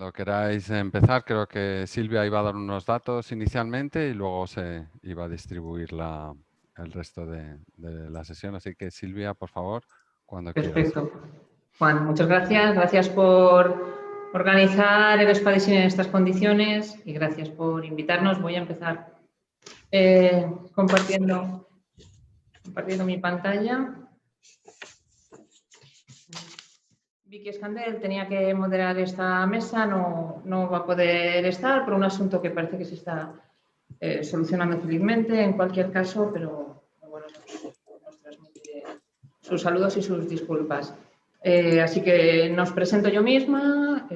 Cuando queráis empezar, creo que Silvia iba a dar unos datos inicialmente y luego se iba a distribuir el resto de la sesión. Así que Silvia, por favor, cuando quieras. Perfecto. Juan, muchas gracias. Gracias por organizar el Spadissin en estas condiciones y gracias por invitarnos. Voy a empezar compartiendo mi pantalla. Vicky Escandel tenía que moderar esta mesa, no va a poder estar por un asunto que parece que se está solucionando felizmente en cualquier caso, pero bueno, nos transmite sus saludos y sus disculpas. Así que nos presento yo misma,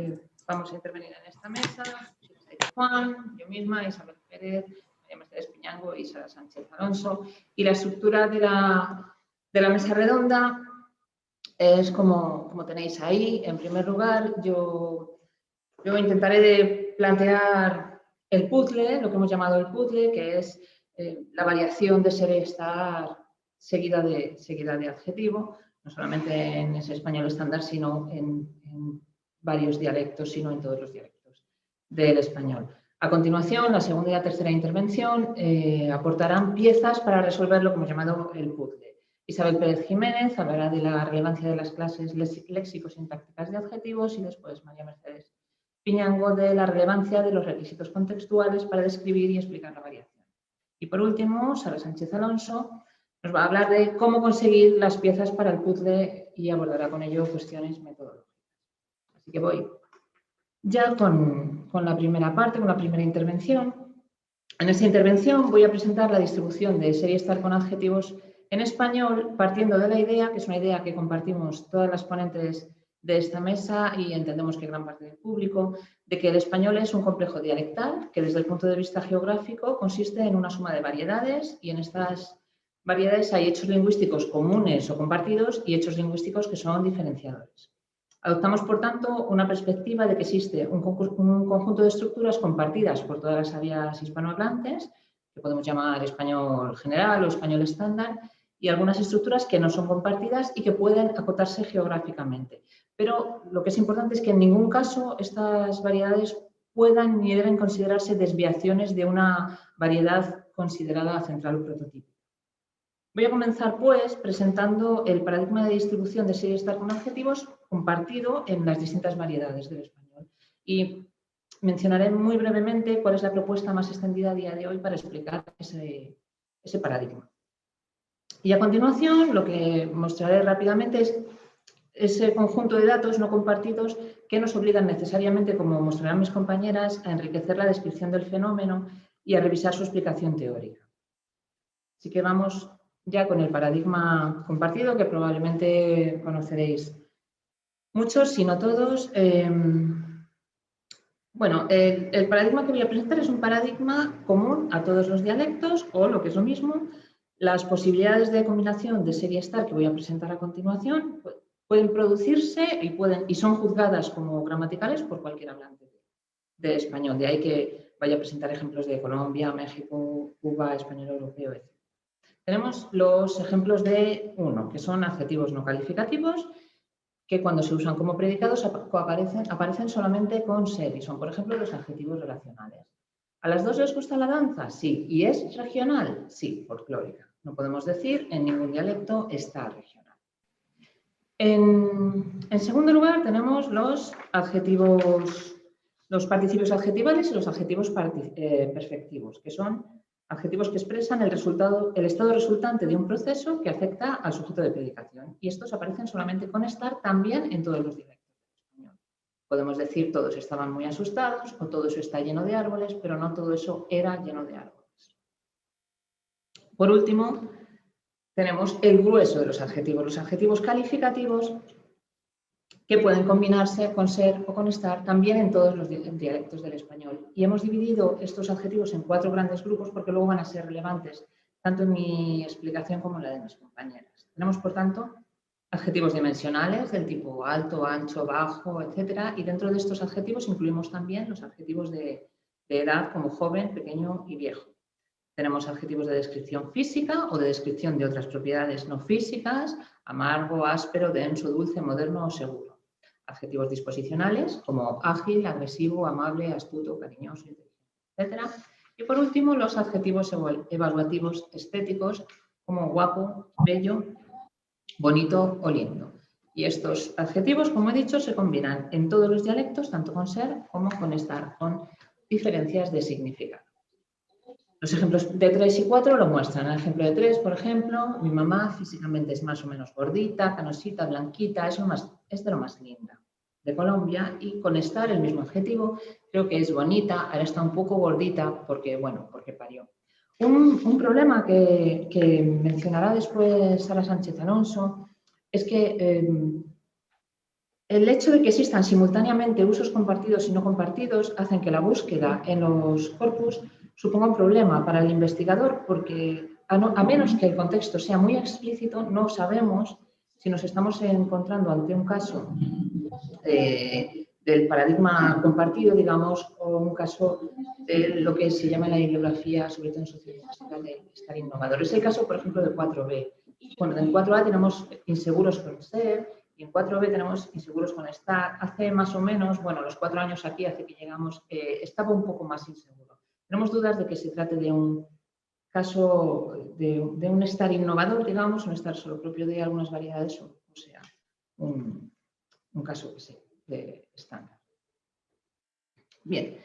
vamos a intervenir en esta mesa, Juan, yo misma, Isabel Pérez, María Mercedes Piñango y Sara Sánchez Alonso. Y la estructura de la mesa redonda es como tenéis ahí. En primer lugar, yo intentaré de plantear el puzzle, lo que hemos llamado el puzzle, que es la variación de ser estar seguida de adjetivo, no solamente en ese español estándar, sino en varios dialectos, sino en todos los dialectos del español. A continuación, la segunda y la tercera intervención aportarán piezas para resolver lo que hemos llamado el puzzle. Isabel Pérez Jiménez hablará de la relevancia de las clases léxico-sintácticas de adjetivos y después María Mercedes Piñango de la relevancia de los requisitos contextuales para describir y explicar la variación. Y por último, Sara Sánchez Alonso nos va a hablar de cómo conseguir las piezas para el puzzle y abordará con ello cuestiones metodológicas. Así que voy ya con la primera parte, con la primera intervención. En esta intervención voy a presentar la distribución de serie estar con adjetivos en español, partiendo de la idea, que es una idea que compartimos todas las ponentes de esta mesa y entendemos que gran parte del público, de que el español es un complejo dialectal que desde el punto de vista geográfico consiste en una suma de variedades y en estas variedades hay hechos lingüísticos comunes o compartidos y hechos lingüísticos que son diferenciadores. Adoptamos, por tanto, una perspectiva de que existe un conjunto de estructuras compartidas por todas las áreas hispanohablantes, que podemos llamar español general o español estándar, y algunas estructuras que no son compartidas y que pueden acotarse geográficamente. Pero lo que es importante es que en ningún caso estas variedades puedan ni deben considerarse desviaciones de una variedad considerada central o prototipo. Voy a comenzar, pues, presentando el paradigma de distribución de serie estar con adjetivos compartido en las distintas variedades del español. Y mencionaré muy brevemente cuál es la propuesta más extendida a día de hoy para explicar ese paradigma. Y a continuación, lo que mostraré rápidamente es ese conjunto de datos no compartidos que nos obligan necesariamente, como mostrarán mis compañeras, a enriquecer la descripción del fenómeno y a revisar su explicación teórica. Así que vamos ya con el paradigma compartido, que probablemente conoceréis muchos, si no todos. Bueno, el paradigma que voy a presentar es un paradigma común a todos los dialectos, o lo que es lo mismo, las posibilidades de combinación de serie estar que voy a presentar a continuación pueden producirse y son juzgadas como gramaticales por cualquier hablante de español. De ahí que vaya a presentar ejemplos de Colombia, México, Cuba, español europeo, etc. Tenemos los ejemplos de uno, que son adjetivos no calificativos, que cuando se usan como predicados aparecen solamente con ser y son, por ejemplo, los adjetivos relacionales. ¿A las dos les gusta la danza? Sí. ¿Y es regional? Sí, folclórica. No podemos decir en ningún dialecto está regional. En segundo lugar, tenemos los adjetivos, los participios adjetivales y los adjetivos perfectivos, que son adjetivos que expresan el estado resultante de un proceso que afecta al sujeto de predicación. Y estos aparecen solamente con estar también en todos los dialectos del español. Podemos decir todos estaban muy asustados o todo eso está lleno de árboles, pero no todo eso era lleno de árboles. Por último, tenemos el grueso de los adjetivos calificativos, que pueden combinarse con ser o con estar también en todos los dialectos del español. Y hemos dividido estos adjetivos en 4 grandes grupos porque luego van a ser relevantes tanto en mi explicación como en la de mis compañeras. Tenemos, por tanto, adjetivos dimensionales del tipo alto, ancho, bajo, etc. Y dentro de estos adjetivos incluimos también los adjetivos de edad como joven, pequeño y viejo. Tenemos adjetivos de descripción física o de descripción de otras propiedades no físicas, amargo, áspero, denso, dulce, moderno o seguro. adjetivos disposicionales como ágil, agresivo, amable, astuto, cariñoso, etc. Y por último, los adjetivos evaluativos estéticos como guapo, bello, bonito o lindo. Y estos adjetivos, como he dicho, se combinan en todos los dialectos, tanto con ser como con estar, con diferencias de significado. Los ejemplos de 3 y 4 lo muestran. En el ejemplo de 3, por ejemplo, mi mamá físicamente es más o menos gordita, canosita, blanquita, es de lo más linda de Colombia. Y con estar, el mismo adjetivo, creo que es bonita, ahora está un poco gordita porque, bueno, porque parió. Un problema que mencionará después Sara Sánchez Alonso es que el hecho de que existan simultáneamente usos compartidos y no compartidos hacen que la búsqueda en los corpus suponga un problema para el investigador porque a menos que el contexto sea muy explícito, no sabemos si nos estamos encontrando ante un caso del paradigma compartido, digamos, o un caso de lo que se llama en la bibliografía, sobre todo en sociolingüística, de estar innovador. Es el caso, por ejemplo, de 4B. Bueno, en 4A tenemos inseguros con ser y en 4B tenemos inseguros con estar. Hace más o menos, bueno, los 4 años aquí, hace que llegamos, estaba un poco más inseguro. Tenemos dudas de que se trate de un caso, de un estar innovador, digamos, un estar solo propio de algunas variedades, o sea, un caso que sí, de estándar. Bien.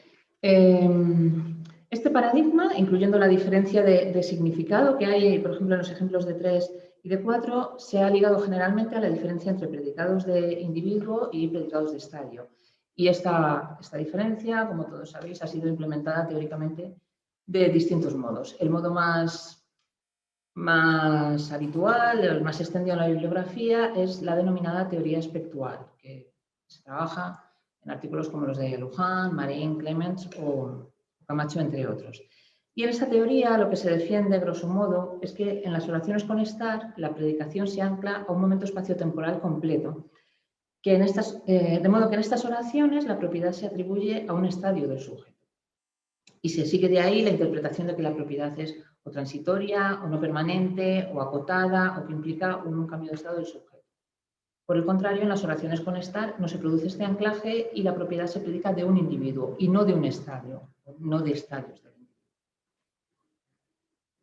Este paradigma, incluyendo la diferencia de significado que hay, por ejemplo, en los ejemplos de 3 y de 4, se ha ligado generalmente a la diferencia entre predicados de individuo y predicados de estadio. Y esta diferencia, como todos sabéis, ha sido implementada teóricamente de distintos modos. El modo más habitual, el más extendido en la bibliografía, es la denominada teoría aspectual, que se trabaja en artículos como los de Luján, Marín, Clements o Camacho, entre otros. Y en esta teoría lo que se defiende, grosso modo, es que en las oraciones con estar la predicación se ancla a un momento espaciotemporal completo, que de modo que en estas oraciones la propiedad se atribuye a un estadio del sujeto. Y se sigue de ahí la interpretación de que la propiedad es o transitoria, o no permanente, o acotada, o que implica un cambio de estado del sujeto. Por el contrario, en las oraciones con estar no se produce este anclaje y la propiedad se predica de un individuo y no de un estadio, no de estadios del individuo.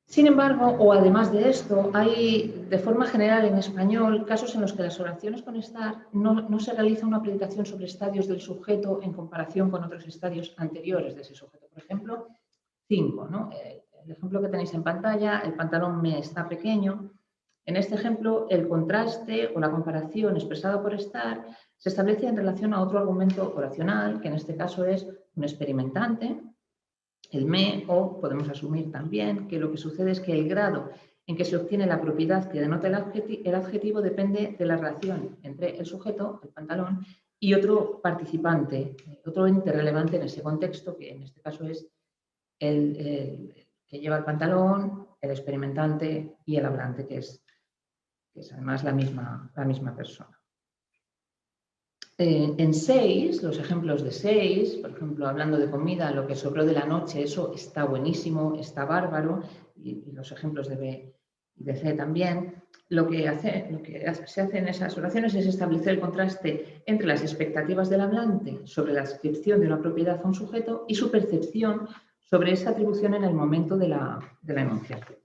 Sin embargo, o además de esto, hay de forma general en español casos en los que las oraciones con estar no se realiza una predicación sobre estadios del sujeto en comparación con otros estadios anteriores de ese sujeto. Por ejemplo, 5, ¿no? El ejemplo que tenéis en pantalla, el pantalón me está pequeño. En este ejemplo, el contraste o la comparación expresado por estar se establece en relación a otro argumento oracional, que en este caso es un experimentante, el me, o podemos asumir también que lo que sucede es que el grado en que se obtiene la propiedad que denota el adjetivo depende de la relación entre el sujeto, el pantalón, y otro participante, otro ente relevante en ese contexto, que en este caso es el que lleva el pantalón, el experimentante y el hablante, que es además la misma persona. En 6, los ejemplos de 6, por ejemplo, hablando de comida, lo que sobró de la noche, eso está buenísimo, está bárbaro, y los ejemplos de B y de C también. Lo que se hace en esas oraciones es establecer el contraste entre las expectativas del hablante sobre la adscripción de una propiedad a un sujeto y su percepción sobre esa atribución en el momento de la enunciación.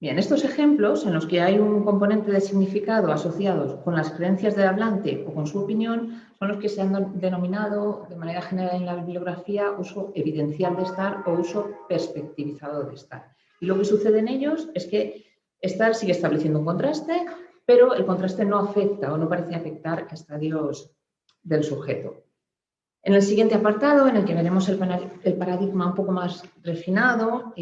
Bien, estos ejemplos en los que hay un componente de significado asociado con las creencias del hablante o con su opinión son los que se han denominado de manera general en la bibliografía uso evidencial de estar o uso perspectivizado de estar. Y lo que sucede en ellos es que estar sigue estableciendo un contraste, pero el contraste no afecta o no parece afectar a estadios del sujeto. En el siguiente apartado, en el que veremos el paradigma un poco más refinado,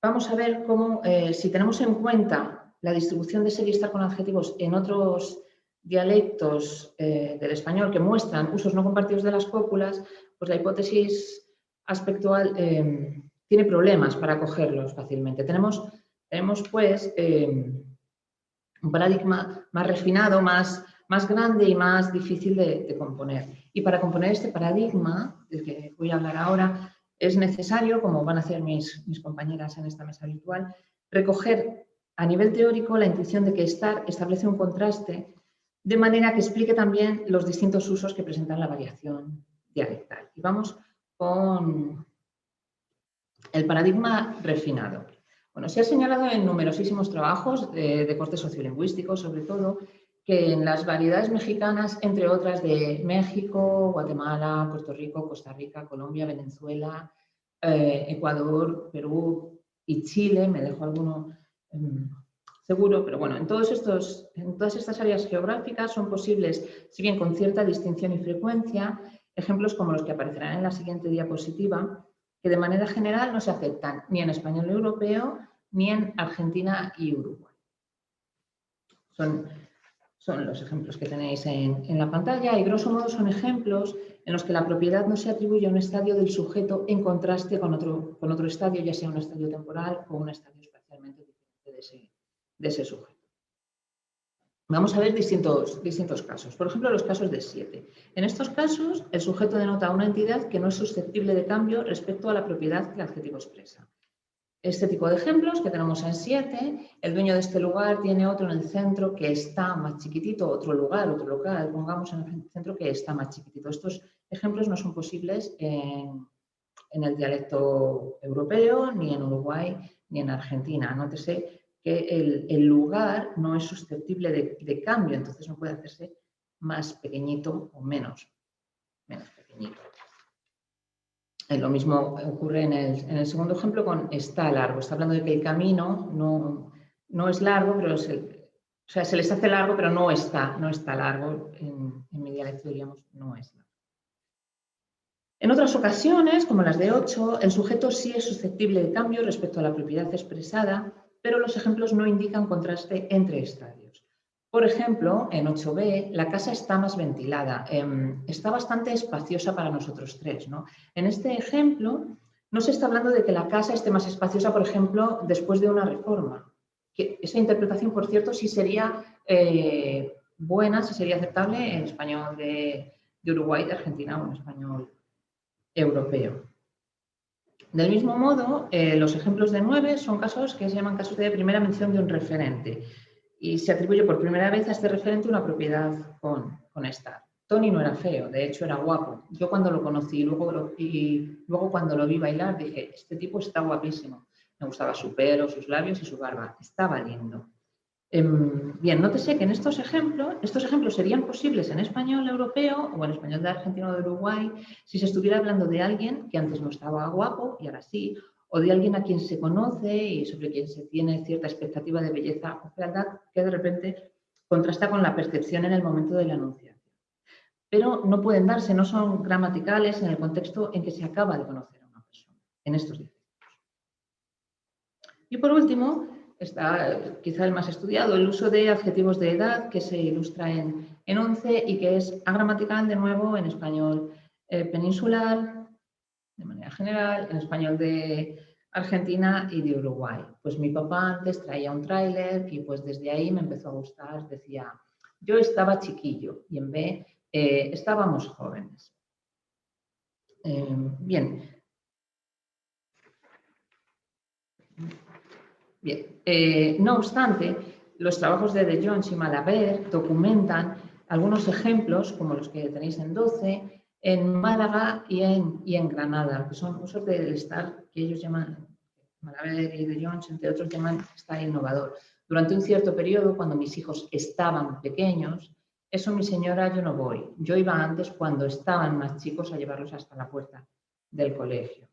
vamos a ver cómo, si tenemos en cuenta la distribución de ser y estar con adjetivos en otros dialectos del español que muestran usos no compartidos de las cópulas, pues la hipótesis aspectual tiene problemas para cogerlos fácilmente. Tenemos pues, un paradigma más refinado, más grande y más difícil de componer. Y para componer este paradigma, del que voy a hablar ahora, es necesario, como van a hacer mis compañeras en esta mesa virtual, recoger a nivel teórico la intuición de que estar establece un contraste de manera que explique también los distintos usos que presentan la variación dialectal. Y vamos con el paradigma refinado. Bueno, se ha señalado en numerosísimos trabajos de corte sociolingüístico, sobre todo, que en las variedades mexicanas, entre otras de México, Guatemala, Puerto Rico, Costa Rica, Colombia, Venezuela, Ecuador, Perú y Chile, me dejo alguno seguro, pero bueno, en todas estas áreas geográficas son posibles, si bien con cierta distinción y frecuencia, ejemplos como los que aparecerán en la siguiente diapositiva, que de manera general no se aceptan ni en español europeo ni en Argentina y Uruguay. Son los ejemplos que tenéis en la pantalla y grosso modo son ejemplos en los que la propiedad no se atribuye a un estadio del sujeto en contraste con otro estadio, ya sea un estadio temporal o un estadio espacialmente diferente de ese sujeto. Vamos a ver distintos casos. Por ejemplo, los casos de 7. En estos casos, el sujeto denota una entidad que no es susceptible de cambio respecto a la propiedad que el adjetivo expresa. Este tipo de ejemplos que tenemos en 7, el dueño de este lugar tiene otro en el centro que está más chiquitito, otro lugar, otro local, pongamos en el centro que está más chiquitito. Estos ejemplos no son posibles en el dialecto europeo, ni en Uruguay, ni en Argentina. Nótese que el lugar no es susceptible de cambio, entonces no puede hacerse más pequeñito o menos pequeñito. Lo mismo ocurre en el segundo ejemplo con está largo. Está hablando de que el camino no es largo, pero se les hace largo, pero no está largo. En mi dialecto diríamos no es largo. En otras ocasiones, como las de 8, el sujeto sí es susceptible de cambio respecto a la propiedad expresada, pero los ejemplos no indican contraste entre estadios. Por ejemplo, en 8b, la casa está más ventilada, está bastante espaciosa para nosotros tres, ¿no? En este ejemplo, no se está hablando de que la casa esté más espaciosa, por ejemplo, después de una reforma. Que esa interpretación, por cierto, sí sería buena, sí sería aceptable en español de Uruguay, de Argentina o en español europeo. Del mismo modo, los ejemplos de 9 son casos que se llaman casos de primera mención de un referente y se atribuye por primera vez a este referente una propiedad con estar. Tony no era feo, de hecho era guapo. Yo cuando lo conocí y luego cuando lo vi bailar dije, este tipo está guapísimo. Me gustaba su pelo, sus labios y su barba. Estaba lindo. Bien, nótese que en estos ejemplos serían posibles en español europeo o en español de Argentina o de Uruguay si se estuviera hablando de alguien que antes no estaba guapo y ahora sí, o de alguien a quien se conoce y sobre quien se tiene cierta expectativa de belleza o fealdad que de repente contrasta con la percepción en el momento de la enunciación. Pero no pueden darse, no son gramaticales en el contexto en que se acaba de conocer a una persona, en estos defectos. Y por último, está quizá el más estudiado, el uso de adjetivos de edad, que se ilustra en 11 y que es agramatical, de nuevo, en español peninsular, de manera general, en español de Argentina y de Uruguay. Pues mi papá antes traía un tráiler y pues desde ahí me empezó a gustar, decía, yo estaba chiquillo y en B, estábamos jóvenes. Bien. No obstante, los trabajos de De Jones y Malaber documentan algunos ejemplos, como los que tenéis en 12, en Málaga y en Granada, que son usos del estar que ellos llaman, Malaber y De Jones, entre otros, llaman estar innovador. Durante un cierto periodo, cuando mis hijos estaban pequeños, eso mi señora, yo no voy. Yo iba antes cuando estaban más chicos a llevarlos hasta la puerta del colegio.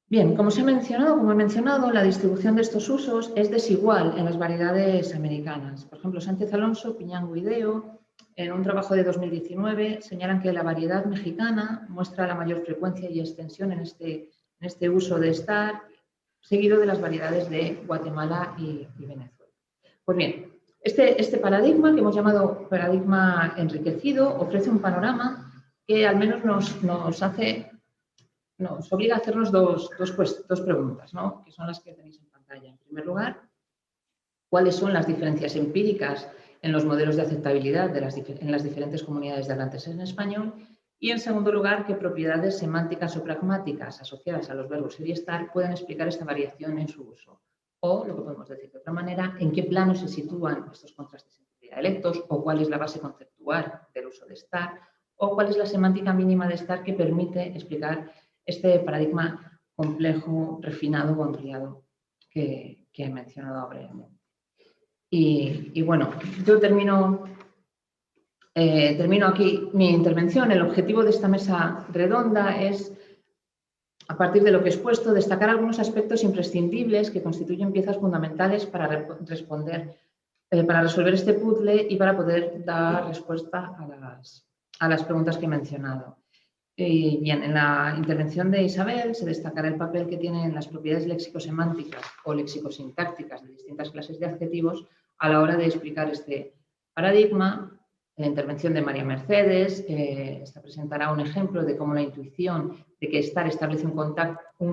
Bien, como he mencionado, la distribución de estos usos es desigual en las variedades americanas. Por ejemplo, Sánchez Alonso, Piñango y Deo, en un trabajo de 2019, señalan que la variedad mexicana muestra la mayor frecuencia y extensión en este uso de estar, seguido de las variedades de Guatemala y Venezuela. Pues bien, este paradigma, que hemos llamado paradigma enriquecido, ofrece un panorama que al menos nos obliga a hacernos dos preguntas, ¿no? Que son las que tenéis en pantalla. En primer lugar, ¿cuáles son las diferencias empíricas en los modelos de aceptabilidad en las diferentes comunidades de hablantes en español? Y en segundo lugar, ¿qué propiedades semánticas o pragmáticas asociadas a los verbos ser y estar pueden explicar esta variación en su uso? O, lo que podemos decir de otra manera, ¿en qué plano se sitúan estos contrastes entre dialectos, o cuál es la base conceptual del uso de estar, o cuál es la semántica mínima de estar que permite explicar este paradigma complejo, refinado o ampliado que he mencionado brevemente. Y bueno, yo termino aquí mi intervención. El objetivo de esta mesa redonda es, a partir de lo que he expuesto, destacar algunos aspectos imprescindibles que constituyen piezas fundamentales para resolver este puzzle y para poder dar respuesta a las preguntas que he mencionado. Bien, en la intervención de Isabel se destacará el papel que tienen las propiedades léxico-semánticas o léxico-sintácticas de distintas clases de adjetivos a la hora de explicar este paradigma. En la intervención de María Mercedes, esta presentará un ejemplo de cómo la intuición de que estar establece un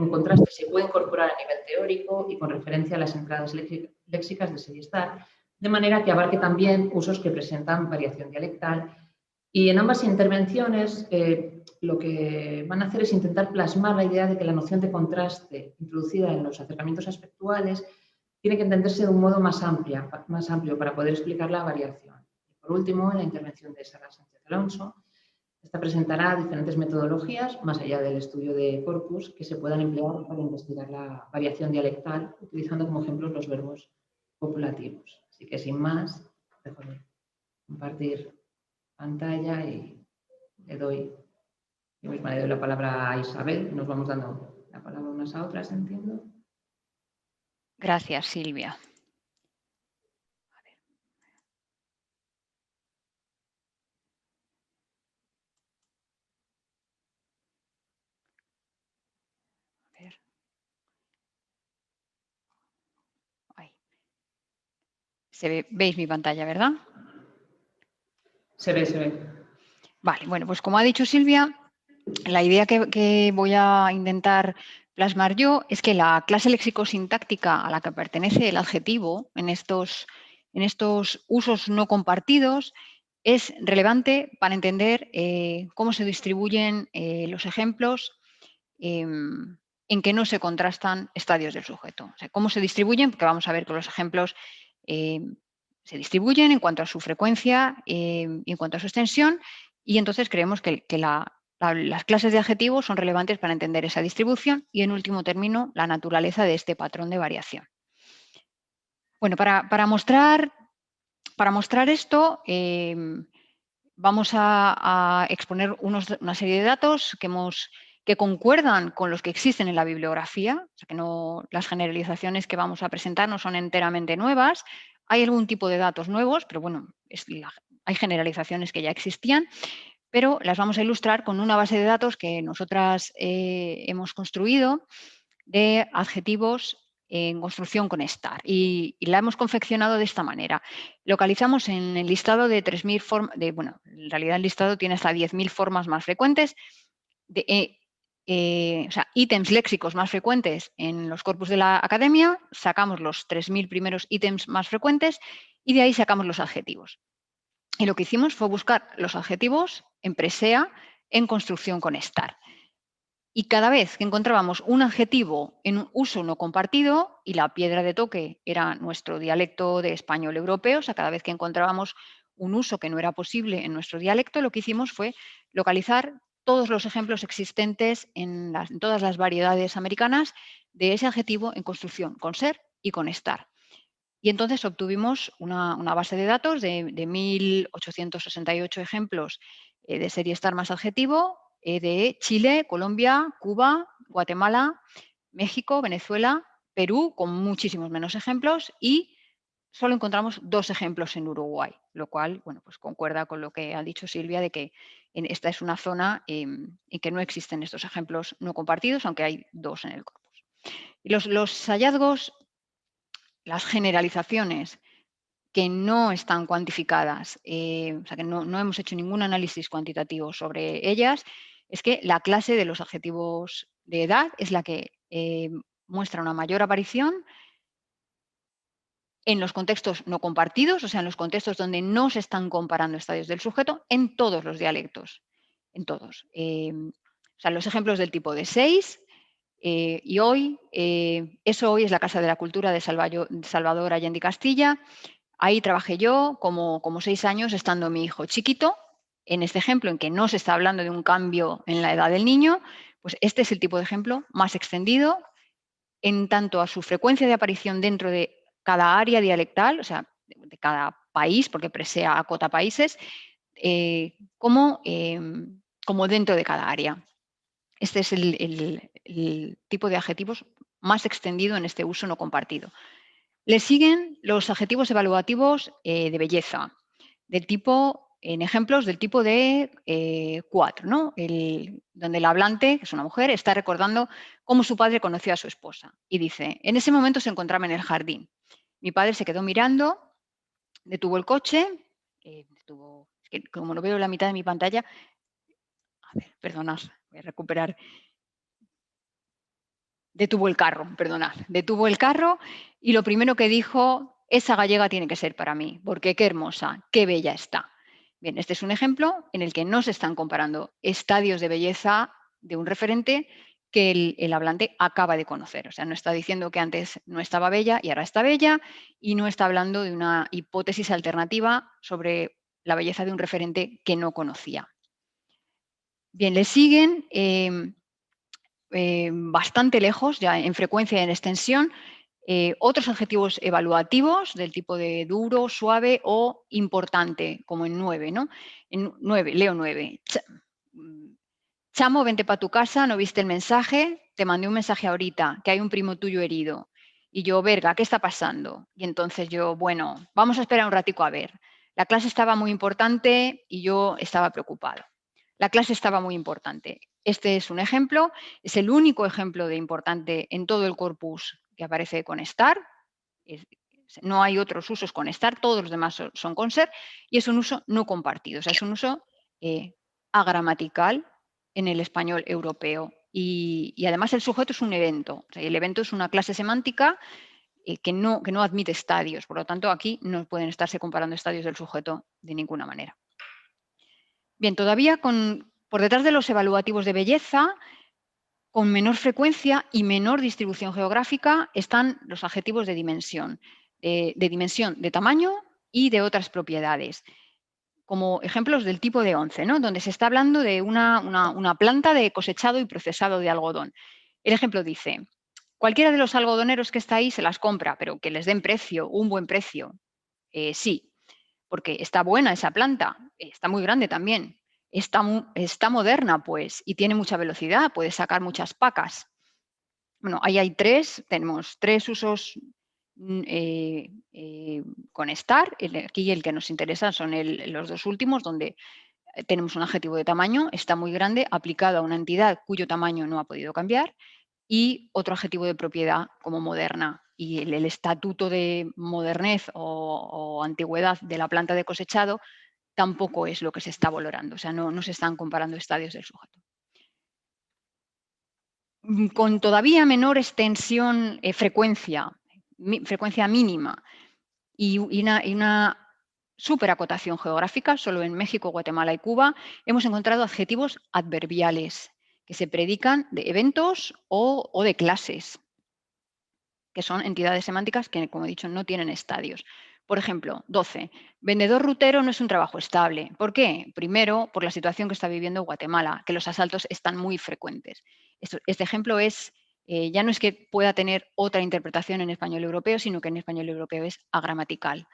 contraste se puede incorporar a nivel teórico y con referencia a las entradas léxicas de ser y estar, de manera que abarque también usos que presentan variación dialectal. Y en ambas intervenciones lo que van a hacer es intentar plasmar la idea de que la noción de contraste introducida en los acercamientos aspectuales tiene que entenderse de un modo más amplio para poder explicar la variación. Y por último, en la intervención de Sara Sánchez Alonso, esta presentará diferentes metodologías, más allá del estudio de corpus, que se puedan emplear para investigar la variación dialectal, utilizando como ejemplos los verbos copulativos. Así que sin más, dejo de compartir pantalla y le doy la palabra a Isabel. Nos vamos dando la palabra unas a otras, entiendo. Gracias, Silvia. A ver. Ahí. ¿Veis mi pantalla, verdad? Se ve. Vale, bueno, pues como ha dicho Silvia, la idea que voy a intentar plasmar yo es que la clase léxico-sintáctica a la que pertenece el adjetivo en estos usos no compartidos es relevante para entender cómo se distribuyen los ejemplos en que no se contrastan estadios del sujeto. O sea, cómo se distribuyen, porque vamos a ver que los ejemplos se distribuyen en cuanto a su frecuencia y en cuanto a su extensión, y entonces creemos que las clases de adjetivos son relevantes para entender esa distribución y, en último término, la naturaleza de este patrón de variación. Bueno, para mostrar esto, vamos a exponer una serie de datos que concuerdan con los que existen en la bibliografía, o sea que las generalizaciones que vamos a presentar no son enteramente nuevas. Hay algún tipo de datos nuevos, pero bueno, hay generalizaciones que ya existían, pero las vamos a ilustrar con una base de datos que nosotras hemos construido de adjetivos en construcción con estar, y la hemos confeccionado de esta manera. Localizamos en el listado de 3.000 formas, bueno, en realidad el listado tiene hasta 10.000 formas más frecuentes, o sea, ítems léxicos más frecuentes en los corpus de la academia, sacamos los 3.000 primeros ítems más frecuentes y de ahí sacamos los adjetivos. Y lo que hicimos fue buscar los adjetivos en presea en construcción con estar. Y cada vez que encontrábamos un adjetivo en un uso no compartido, y la piedra de toque era nuestro dialecto de español europeo, o sea, cada vez que encontrábamos un uso que no era posible en nuestro dialecto, lo que hicimos fue localizar todos los ejemplos existentes en todas las variedades americanas de ese adjetivo en construcción con ser y con estar. Y entonces obtuvimos una base de datos de 1.868 ejemplos de ser y estar más adjetivo, de Chile, Colombia, Cuba, Guatemala, México, Venezuela, Perú, con muchísimos menos ejemplos, y solo encontramos 2 ejemplos en Uruguay, lo cual, bueno, pues concuerda con lo que ha dicho Silvia de que esta es una zona en que no existen estos ejemplos no compartidos, aunque hay 2 en el corpus. Y los hallazgos, las generalizaciones que no están cuantificadas, o sea que no hemos hecho ningún análisis cuantitativo sobre ellas, es que la clase de los adjetivos de edad es la que muestra una mayor aparición en los contextos no compartidos, o sea, en los contextos donde no se están comparando estadios del sujeto, en todos los dialectos, en todos. O sea, los ejemplos del tipo de 6 y hoy, eso hoy es la Casa de la Cultura de Salvador Allende y Castilla. Ahí trabajé yo como 6 años estando mi hijo chiquito. En este ejemplo, en que no se está hablando de un cambio en la edad del niño, pues este es el tipo de ejemplo más extendido en tanto a su frecuencia de aparición dentro de cada área dialectal, o sea, de cada país, porque presea acota países, como dentro de cada área. Este es el tipo de adjetivos más extendido en este uso no compartido. Le siguen los adjetivos evaluativos de belleza, del tipo, en ejemplos del tipo de 4, ¿no? Donde el hablante, que es una mujer, está recordando cómo su padre conoció a su esposa. Y dice, en ese momento se encontraba en el jardín. Mi padre se quedó mirando, detuvo el coche, es que como lo veo en la mitad de mi pantalla, a ver, perdonad, voy a recuperar. Detuvo el carro y lo primero que dijo, esa gallega tiene que ser para mí, porque qué hermosa, qué bella está. Bien, este es un ejemplo en el que no se están comparando estadios de belleza de un referente que el hablante acaba de conocer. O sea, no está diciendo que antes no estaba bella y ahora está bella, y no está hablando de una hipótesis alternativa sobre la belleza de un referente que no conocía. Bien, le siguen bastante lejos, ya en frecuencia y en extensión, otros adjetivos evaluativos del tipo de duro, suave o importante, como en 9, ¿no? En 9, leo 9. Chamo, vente para tu casa, ¿no viste el mensaje? Te mandé un mensaje ahorita, que hay un primo tuyo herido. Y yo, verga, ¿qué está pasando? Y entonces yo, bueno, vamos a esperar un ratico a ver. La clase estaba muy importante y yo estaba preocupado. La clase estaba muy importante. Este es un ejemplo, es el único ejemplo de importante en todo el corpus que aparece con estar. No hay otros usos con estar, todos los demás son con ser, y es un uso no compartido, o sea, es un uso agramatical en el español europeo. Y además el sujeto es un evento, o sea, el evento es una clase semántica que no admite estadios, por lo tanto aquí no pueden estarse comparando estadios del sujeto de ninguna manera. Bien, todavía por detrás de los evaluativos de belleza, con menor frecuencia y menor distribución geográfica, están los adjetivos de dimensión, de tamaño y de otras propiedades, como ejemplos del tipo de 11, ¿no? Donde se está hablando de una planta de cosechado y procesado de algodón. El ejemplo dice, cualquiera de los algodoneros que está ahí se las compra, pero que les den precio, un buen precio. Sí, porque está buena esa planta, está muy grande también. Está moderna, pues, y tiene mucha velocidad, puede sacar muchas pacas. Bueno, ahí hay tenemos 3 usos con estar. Aquí el que nos interesa son los 2 últimos, donde tenemos un adjetivo de tamaño, está muy grande, aplicado a una entidad cuyo tamaño no ha podido cambiar, y otro adjetivo de propiedad como moderna. Y el estatuto de modernez o antigüedad de la planta de cosechado tampoco es lo que se está valorando, o sea, no se están comparando estadios del sujeto. Con todavía menor extensión, frecuencia mínima y una superacotación geográfica, solo en México, Guatemala y Cuba, hemos encontrado adjetivos adverbiales que se predican de eventos o de clases, que son entidades semánticas que, como he dicho, no tienen estadios. Por ejemplo, 12. Vendedor rutero no es un trabajo estable. ¿Por qué? Primero, por la situación que está viviendo Guatemala, que los asaltos están muy frecuentes. Este ejemplo ya no es que pueda tener otra interpretación en español europeo, sino que en español europeo es agramatical.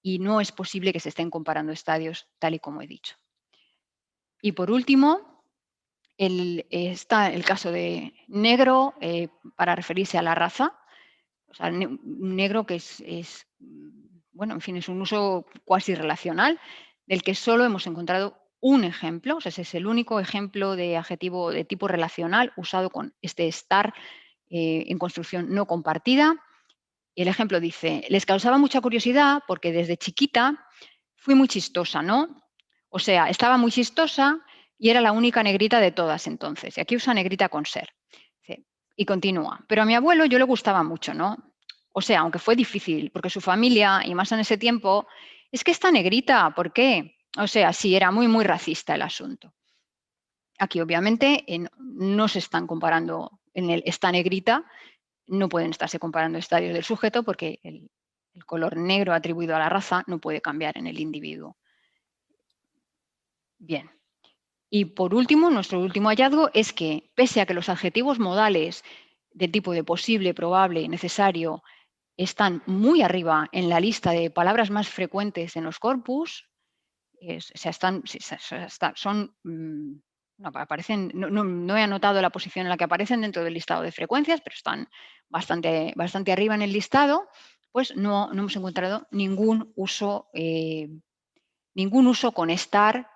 Y no es posible que se estén comparando estadios tal y como he dicho. Y por último, está el caso de negro para referirse a la raza. O sea, negro que bueno, en fin, es un uso cuasi relacional del que solo hemos encontrado un ejemplo. O sea, ese es el único ejemplo de adjetivo de tipo relacional usado con este estar en construcción no compartida. Y el ejemplo dice, les causaba mucha curiosidad porque desde chiquita fui muy chistosa, ¿no? O sea, estaba muy chistosa y era la única negrita de todas entonces. Y aquí usa negrita con ser. Y continúa. Pero a mi abuelo yo le gustaba mucho, ¿no? O sea, aunque fue difícil, porque su familia, y más en ese tiempo, es que está negrita, ¿por qué? O sea, sí, era muy, muy racista el asunto. Aquí, obviamente, no se están comparando en el está negrita, no pueden estarse comparando estadios del sujeto porque el color negro atribuido a la raza no puede cambiar en el individuo. Bien. Y por último, nuestro último hallazgo es que, pese a que los adjetivos modales del tipo de posible, probable y necesario están muy arriba en la lista de palabras más frecuentes en los corpus, aparecen, no he anotado la posición en la que aparecen dentro del listado de frecuencias, pero están bastante arriba en el listado, pues no hemos encontrado ningún uso con estar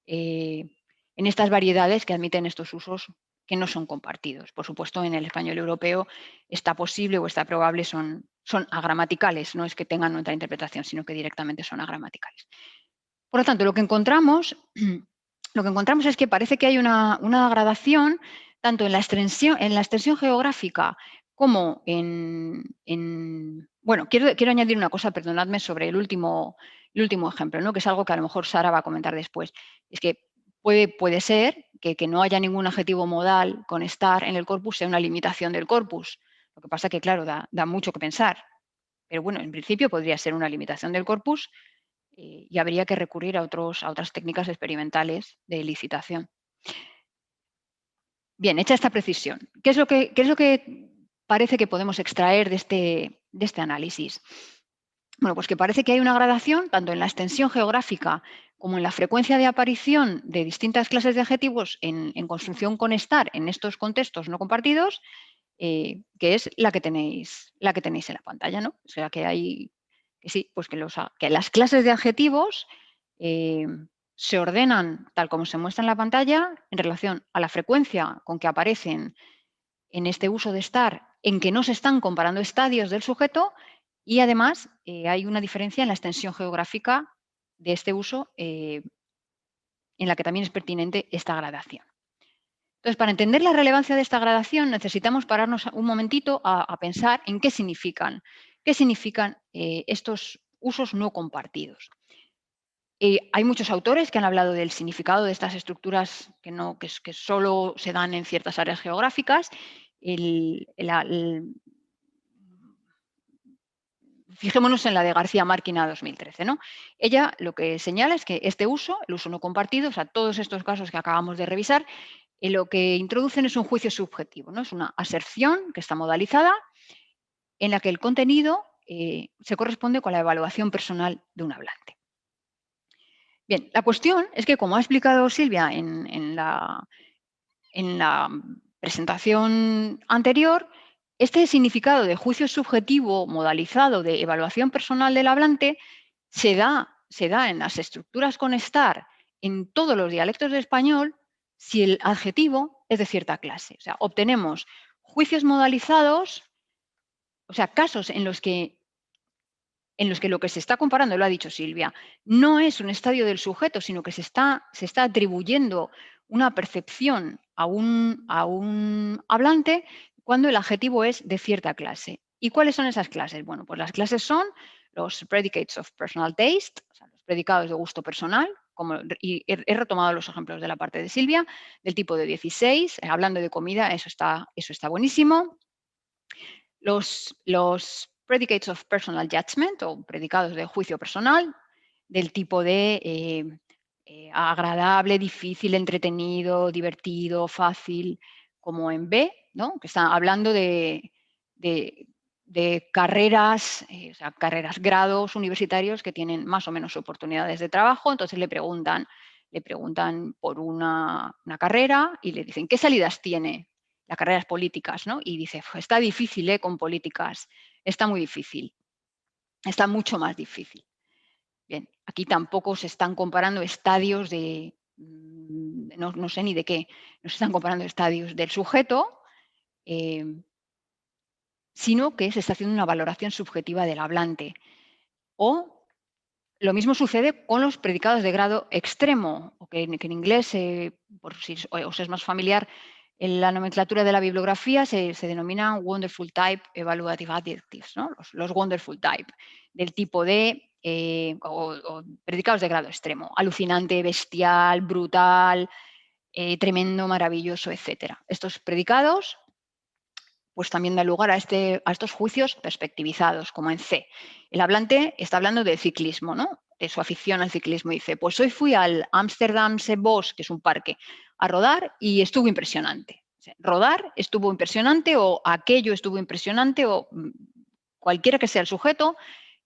en estas variedades que admiten estos usos que no son compartidos. Por supuesto, en el español europeo está posible o está probable son agramaticales, no es que tengan otra interpretación, sino que directamente son agramaticales. Por lo tanto, lo que encontramos es que parece que hay una gradación tanto en la extensión geográfica como bueno, quiero añadir una cosa, perdonadme, sobre el último ejemplo, ¿no? Que es algo que a lo mejor Sara va a comentar después. Es que puede ser que no haya ningún adjetivo modal con estar en el corpus sea una limitación del corpus. Lo que pasa que, claro, da mucho que pensar. Pero bueno, en principio podría ser una limitación del corpus y habría que recurrir a otras técnicas experimentales de elicitación. Bien, hecha esta precisión, ¿qué es lo que parece que podemos extraer de este análisis? Bueno, pues que parece que hay una gradación tanto en la extensión geográfica como en la frecuencia de aparición de distintas clases de adjetivos en construcción con estar en estos contextos no compartidos, que es la que tenéis en la pantalla, ¿no? O sea, que hay sí, pues que las clases de adjetivos se ordenan tal como se muestra en la pantalla en relación a la frecuencia con que aparecen en este uso de estar, en que no se están comparando estadios del sujeto y además hay una diferencia en la extensión geográfica de este uso en la que también es pertinente esta gradación. Entonces, para entender la relevancia de esta gradación necesitamos pararnos un momentito a pensar en qué significan estos usos no compartidos. Hay muchos autores que han hablado del significado de estas estructuras que solo se dan en ciertas áreas geográficas. Fijémonos en la de García Márquina 2013, ¿no? Ella lo que señala es que este uso, el uso no compartido, o sea, todos estos casos que acabamos de revisar, lo que introducen es un juicio subjetivo, ¿no? Es una aserción que está modalizada en la que el contenido se corresponde con la evaluación personal de un hablante. Bien, la cuestión es que, como ha explicado Silvia en la presentación anterior, este significado de juicio subjetivo modalizado de evaluación personal del hablante se da en las estructuras con estar en todos los dialectos del español si el adjetivo es de cierta clase. O sea, obtenemos juicios modalizados, o sea, casos en los que lo que se está comparando, lo ha dicho Silvia, no es un estadio del sujeto, sino que se está atribuyendo una percepción a un hablante cuando el adjetivo es de cierta clase. ¿Y cuáles son esas clases? Bueno, pues las clases son los predicates of personal taste, o sea, los predicados de gusto personal, y he retomado los ejemplos de la parte de Silvia, del tipo de 16, hablando de comida, eso está buenísimo. Los predicates of personal judgment o predicados de juicio personal, del tipo de agradable, difícil, entretenido, divertido, fácil, como en B, ¿no? Que está hablando de carreras, o sea, grados universitarios que tienen más o menos oportunidades de trabajo, entonces le preguntan por una carrera y le dicen, ¿qué salidas tiene? Las carreras políticas, ¿no? Y dice, está difícil, con políticas, está muy difícil, está mucho más difícil. Bien, aquí tampoco se están comparando estadios de, no sé ni de qué, no se están comparando estadios del sujeto, sino que se está haciendo una valoración subjetiva del hablante. O lo mismo sucede con los predicados de grado extremo, o que en inglés, por si os es más familiar, en la nomenclatura de la bibliografía se denominan wonderful type evaluative adjectives, ¿no? Los wonderful type, del tipo de o predicados de grado extremo, alucinante, bestial, brutal, tremendo, maravilloso, etc. Estos predicados pues también da lugar a estos juicios perspectivizados, como en C. El hablante está hablando de ciclismo, ¿no? De su afición al ciclismo. Dice, pues hoy fui al Amsterdamse Bos, que es un parque, a rodar y estuvo impresionante. O sea, rodar estuvo impresionante o aquello estuvo impresionante o cualquiera que sea el sujeto,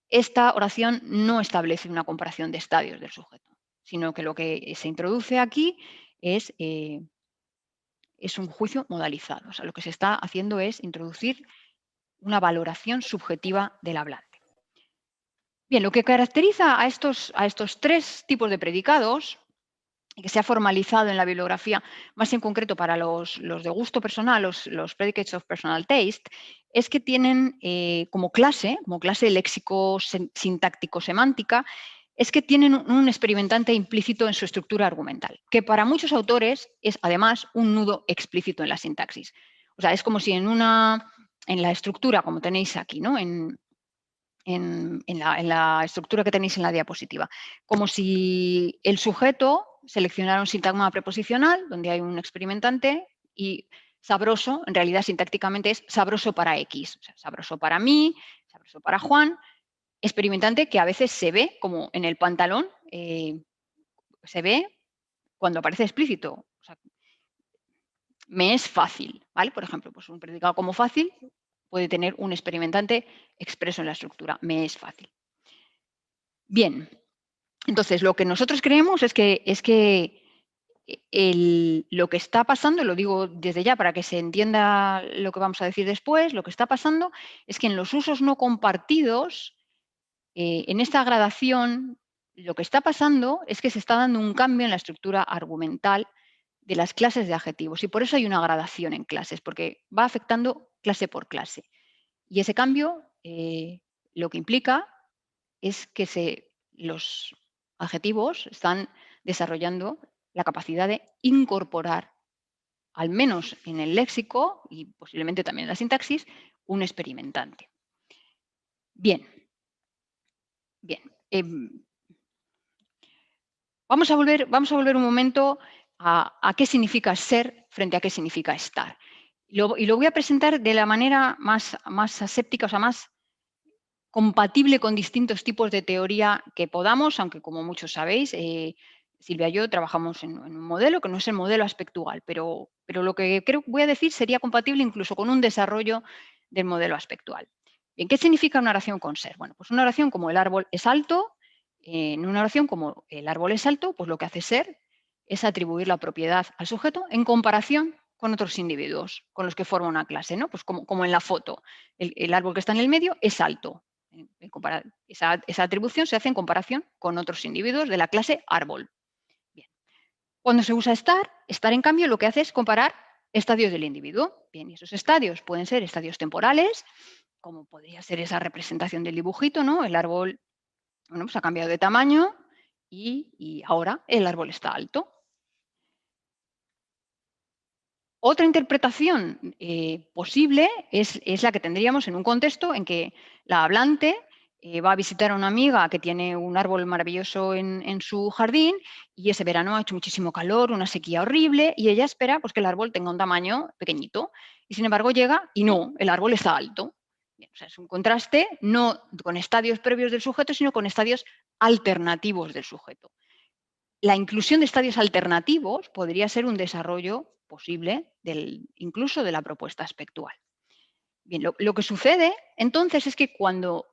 esta oración no establece una comparación de estadios del sujeto, sino que lo que se introduce aquí es un juicio modalizado. O sea, lo que se está haciendo es introducir una valoración subjetiva del hablante. Bien, lo que caracteriza a estos tres tipos de predicados, que se ha formalizado en la bibliografía, más en concreto para los de gusto personal, los predicates of personal taste, es que tienen como clase léxico sintáctico semántica, es que tienen un experimentante implícito en su estructura argumental, que para muchos autores es además un nudo explícito en la sintaxis. O sea, es como si en la estructura, como tenéis aquí, ¿no? En la estructura que tenéis en la diapositiva, como si el sujeto seleccionara un sintagma preposicional donde hay un experimentante y sabroso, en realidad sintácticamente es sabroso para X, o sea, sabroso para mí, sabroso para Juan, experimentante que a veces se ve como en el pantalón, se ve cuando aparece explícito. O sea, me es fácil, ¿vale? Por ejemplo, pues un predicado como fácil puede tener un experimentante expreso en la estructura, me es fácil. Bien, entonces lo que nosotros creemos es que lo que está pasando, lo digo desde ya para que se entienda lo que vamos a decir después, lo que está pasando es que en los usos no compartidos, en esta gradación, lo que está pasando es que se está dando un cambio en la estructura argumental de las clases de adjetivos y por eso hay una gradación en clases, porque va afectando clase por clase. Y ese cambio lo que implica es que los adjetivos están desarrollando la capacidad de incorporar, al menos en el léxico y posiblemente también en la sintaxis, un experimentante. Bien. Vamos a volver un momento a qué significa ser frente a qué significa estar. Y lo voy a presentar de la manera más aséptica, o sea, más compatible con distintos tipos de teoría que podamos, aunque como muchos sabéis, Silvia y yo trabajamos en un modelo que no es el modelo aspectual, pero lo que voy a decir sería compatible incluso con un desarrollo del modelo aspectual. Bien, ¿qué significa una oración con ser? Bueno, pues una oración como el árbol es alto, en una oración como el árbol es alto, pues lo que hace ser es atribuir la propiedad al sujeto en comparación con otros individuos con los que forma una clase, ¿no? Pues como en la foto, el árbol que está en el medio es alto. Esa atribución se hace en comparación con otros individuos de la clase árbol. Bien. Cuando se usa estar en cambio lo que hace es comparar estadios del individuo. Bien, y esos estadios pueden ser estadios temporales, como podría ser esa representación del dibujito, ¿no? El árbol, bueno, pues ha cambiado de tamaño y ahora el árbol está alto. Otra interpretación posible es la que tendríamos en un contexto en que la hablante va a visitar a una amiga que tiene un árbol maravilloso en su jardín y ese verano ha hecho muchísimo calor, una sequía horrible y ella espera pues, que el árbol tenga un tamaño pequeñito y sin embargo llega y no, el árbol está alto. Bien, o sea, es un contraste no con estadios previos del sujeto, sino con estadios alternativos del sujeto. La inclusión de estadios alternativos podría ser un desarrollo posible incluso de la propuesta aspectual. Bien, lo que sucede entonces es que cuando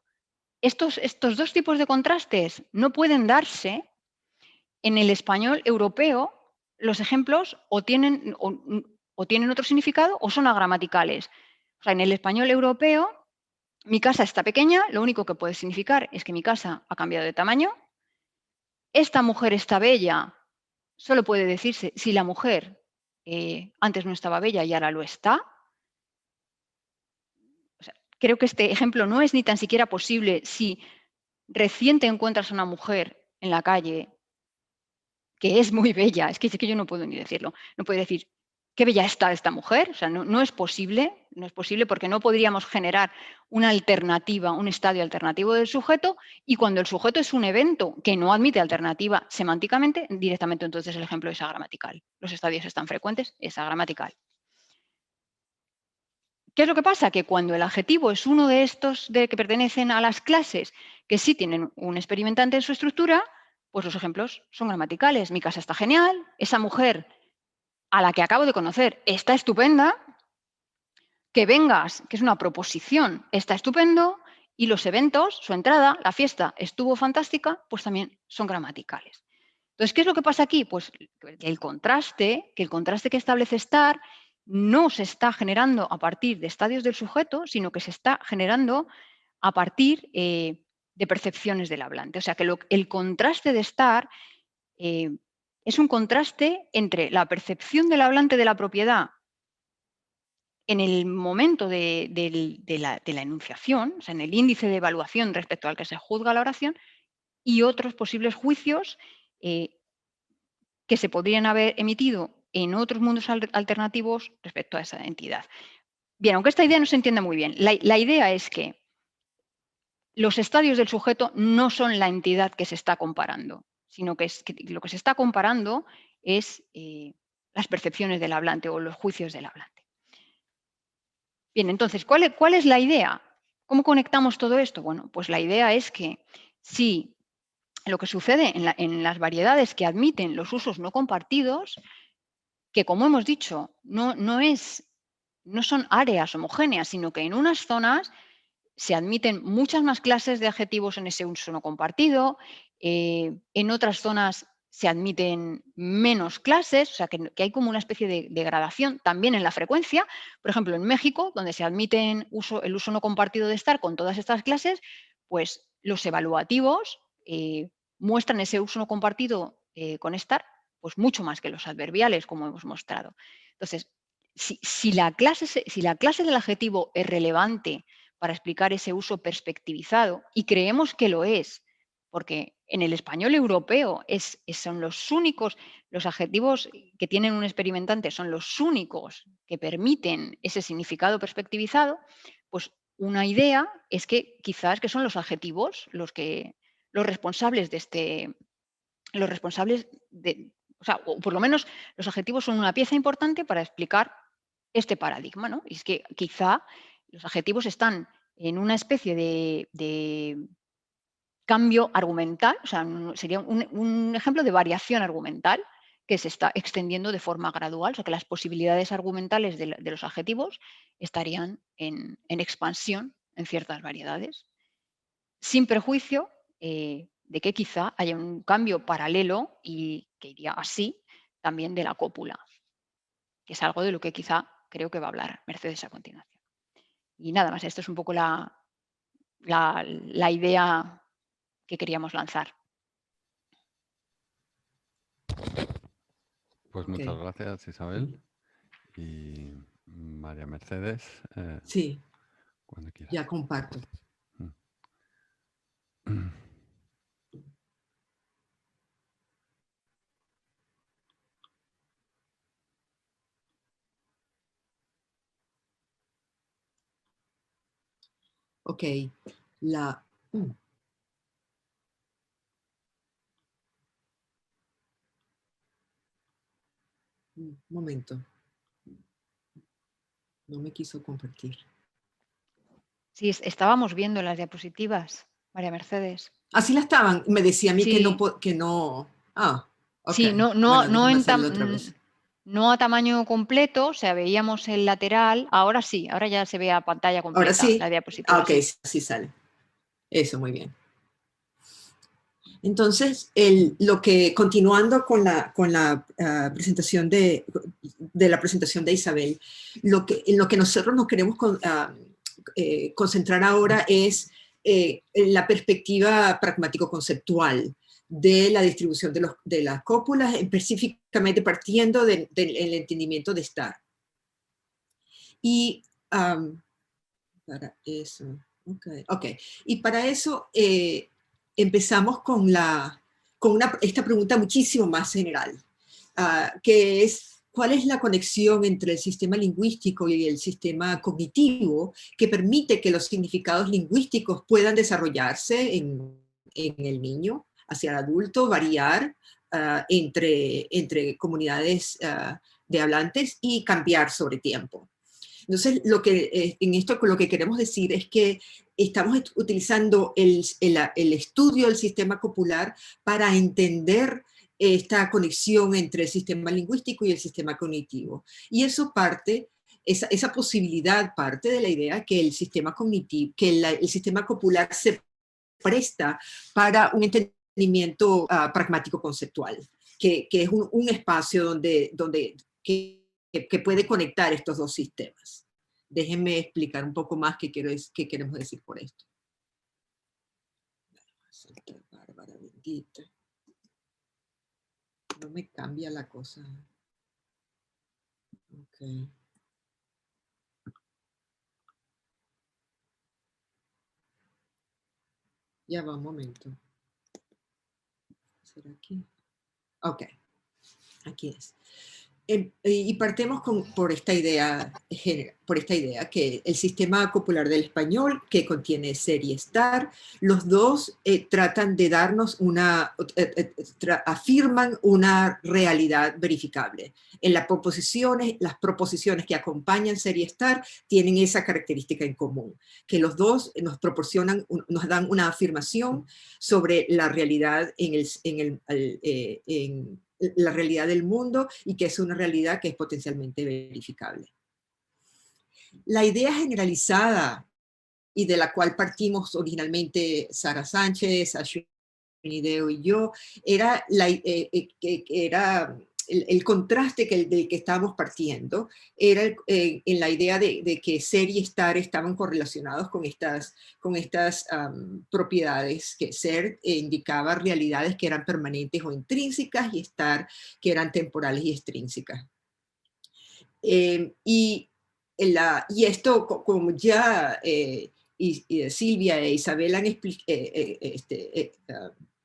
estos dos tipos de contrastes no pueden darse, en el español europeo los ejemplos o tienen otro significado o son agramaticales. O sea, en el español europeo, mi casa está pequeña, lo único que puede significar es que mi casa ha cambiado de tamaño. Esta mujer está bella, solo puede decirse si la mujer antes no estaba bella y ahora lo está. O sea, creo que este ejemplo no es ni tan siquiera posible si recién te encuentras a una mujer en la calle que es muy bella. Es que yo no puedo ni decirlo. No puedo decir, qué bella está esta mujer. O sea, no es posible porque no podríamos generar una alternativa, un estadio alternativo del sujeto y cuando el sujeto es un evento que no admite alternativa semánticamente, directamente entonces el ejemplo es agramatical. Los estadios están frecuentes, es agramatical. ¿Qué es lo que pasa? Que cuando el adjetivo es uno de estos que pertenecen a las clases que sí tienen un experimentante en su estructura, pues los ejemplos son gramaticales. Mi casa está genial, esa mujer a la que acabo de conocer está estupenda, que vengas, que es una proposición, está estupendo, y los eventos, su entrada, la fiesta estuvo fantástica, pues también son gramaticales. Entonces, ¿qué es lo que pasa aquí? Pues que el contraste que establece estar no se está generando a partir de estadios del sujeto, sino que se está generando a partir de percepciones del hablante. O sea, que el contraste de estar es un contraste entre la percepción del hablante de la propiedad en el momento de la enunciación, o sea, en el índice de evaluación respecto al que se juzga la oración, y otros posibles juicios que se podrían haber emitido en otros mundos alternativos respecto a esa entidad. Bien, aunque esta idea no se entienda muy bien, la idea es que los estadios del sujeto no son la entidad que se está comparando, sino que lo que se está comparando es las percepciones del hablante o los juicios del hablante. Bien, entonces, ¿cuál es la idea? ¿Cómo conectamos todo esto? Bueno, pues la idea es que si lo que sucede en las variedades que admiten los usos no compartidos, que como hemos dicho, no son áreas homogéneas, sino que en unas zonas se admiten muchas más clases de adjetivos en ese uso no compartido, en otras zonas se admiten menos clases, o sea que hay como una especie de gradación también en la frecuencia. Por ejemplo, en México, donde se admiten el uso no compartido de estar con todas estas clases, pues los evaluativos muestran ese uso no compartido con estar pues mucho más que los adverbiales, como hemos mostrado. Entonces, si la clase del adjetivo es relevante para explicar ese uso perspectivizado, y creemos que lo es, porque en el español europeo son los únicos, los adjetivos que tienen un experimentante son los únicos que permiten ese significado perspectivizado, pues una idea es que quizás que son los adjetivos los responsables de o sea, o por lo menos los adjetivos son una pieza importante para explicar este paradigma, ¿no? Y es que quizá los adjetivos están en una especie de cambio argumental, o sea, sería un ejemplo de variación argumental que se está extendiendo de forma gradual, o sea, que las posibilidades argumentales de los adjetivos estarían en expansión en ciertas variedades, sin perjuicio de que quizá haya un cambio paralelo y que iría así también de la cópula, que es algo de lo que quizá creo que va a hablar Mercedes a continuación. Y nada más, esto es un poco la idea que queríamos lanzar. Pues muchas gracias, Isabel. Y María Mercedes. Sí, cuando quieras. ya comparto. Ok, un momento. No me quiso compartir. Sí, estábamos viendo las diapositivas, María Mercedes. Así la estaban. Me decía a mí Sí. que no. Ah, ok. Sí, Bueno, no a tamaño completo, o sea, veíamos el lateral. Ahora sí, ahora ya se ve a pantalla completa. Ahora sí. La diapositiva. Ah, ok, sí sale. Eso, muy bien. Entonces, continuando con la presentación de la presentación de Isabel, en lo que nosotros nos queremos concentrar ahora es la perspectiva pragmático-conceptual de la distribución de las cópulas, específicamente partiendo del entendimiento de estar. Y para eso, okay. Y para eso empezamos con esta pregunta muchísimo más general, que es, ¿cuál es la conexión entre el sistema lingüístico y el sistema cognitivo que permite que los significados lingüísticos puedan desarrollarse en el niño hacia el adulto, variar entre comunidades de hablantes y cambiar sobre tiempo? Entonces, en esto lo que queremos decir es que estamos utilizando el estudio del sistema copular para entender esta conexión entre el sistema lingüístico y el sistema cognitivo. Y eso esa posibilidad parte de la idea que el sistema cognitivo, que el sistema copular se presta para un entendimiento pragmático conceptual, que es un espacio que puede conectar estos dos sistemas. Déjenme explicar un poco más qué queremos decir por esto. Santa Bárbara bendita. No me cambia la cosa. Ok. Ya va un momento. ¿Será aquí? Ok. Aquí es. Y partemos por esta idea que el sistema copular del español, que contiene ser y estar, los dos tratan de darnos afirman una realidad verificable. En las proposiciones que acompañan ser y estar tienen esa característica en común, que los dos nos dan una afirmación sobre la realidad la realidad del mundo, y que es una realidad que es potencialmente verificable. La idea generalizada, y de la cual partimos originalmente Sara Sánchez, Ashwini Deo y yo, era el contraste del que estábamos partiendo, era en la idea de que ser y estar estaban correlacionados con estas propiedades, que ser indicaba realidades que eran permanentes o intrínsecas, y estar que eran temporales y extrínsecas. Y esto, como ya Silvia e Isabel han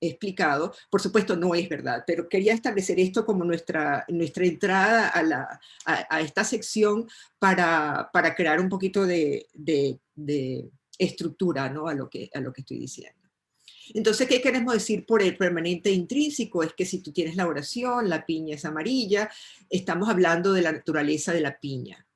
explicado, por supuesto no es verdad, pero quería establecer esto como nuestra entrada a esta sección para crear un poquito de estructura, ¿no? a lo que estoy diciendo. Entonces, ¿qué queremos decir por el permanente intrínseco? Es que si tú tienes la oración, la piña es amarilla, estamos hablando de la naturaleza de la piña.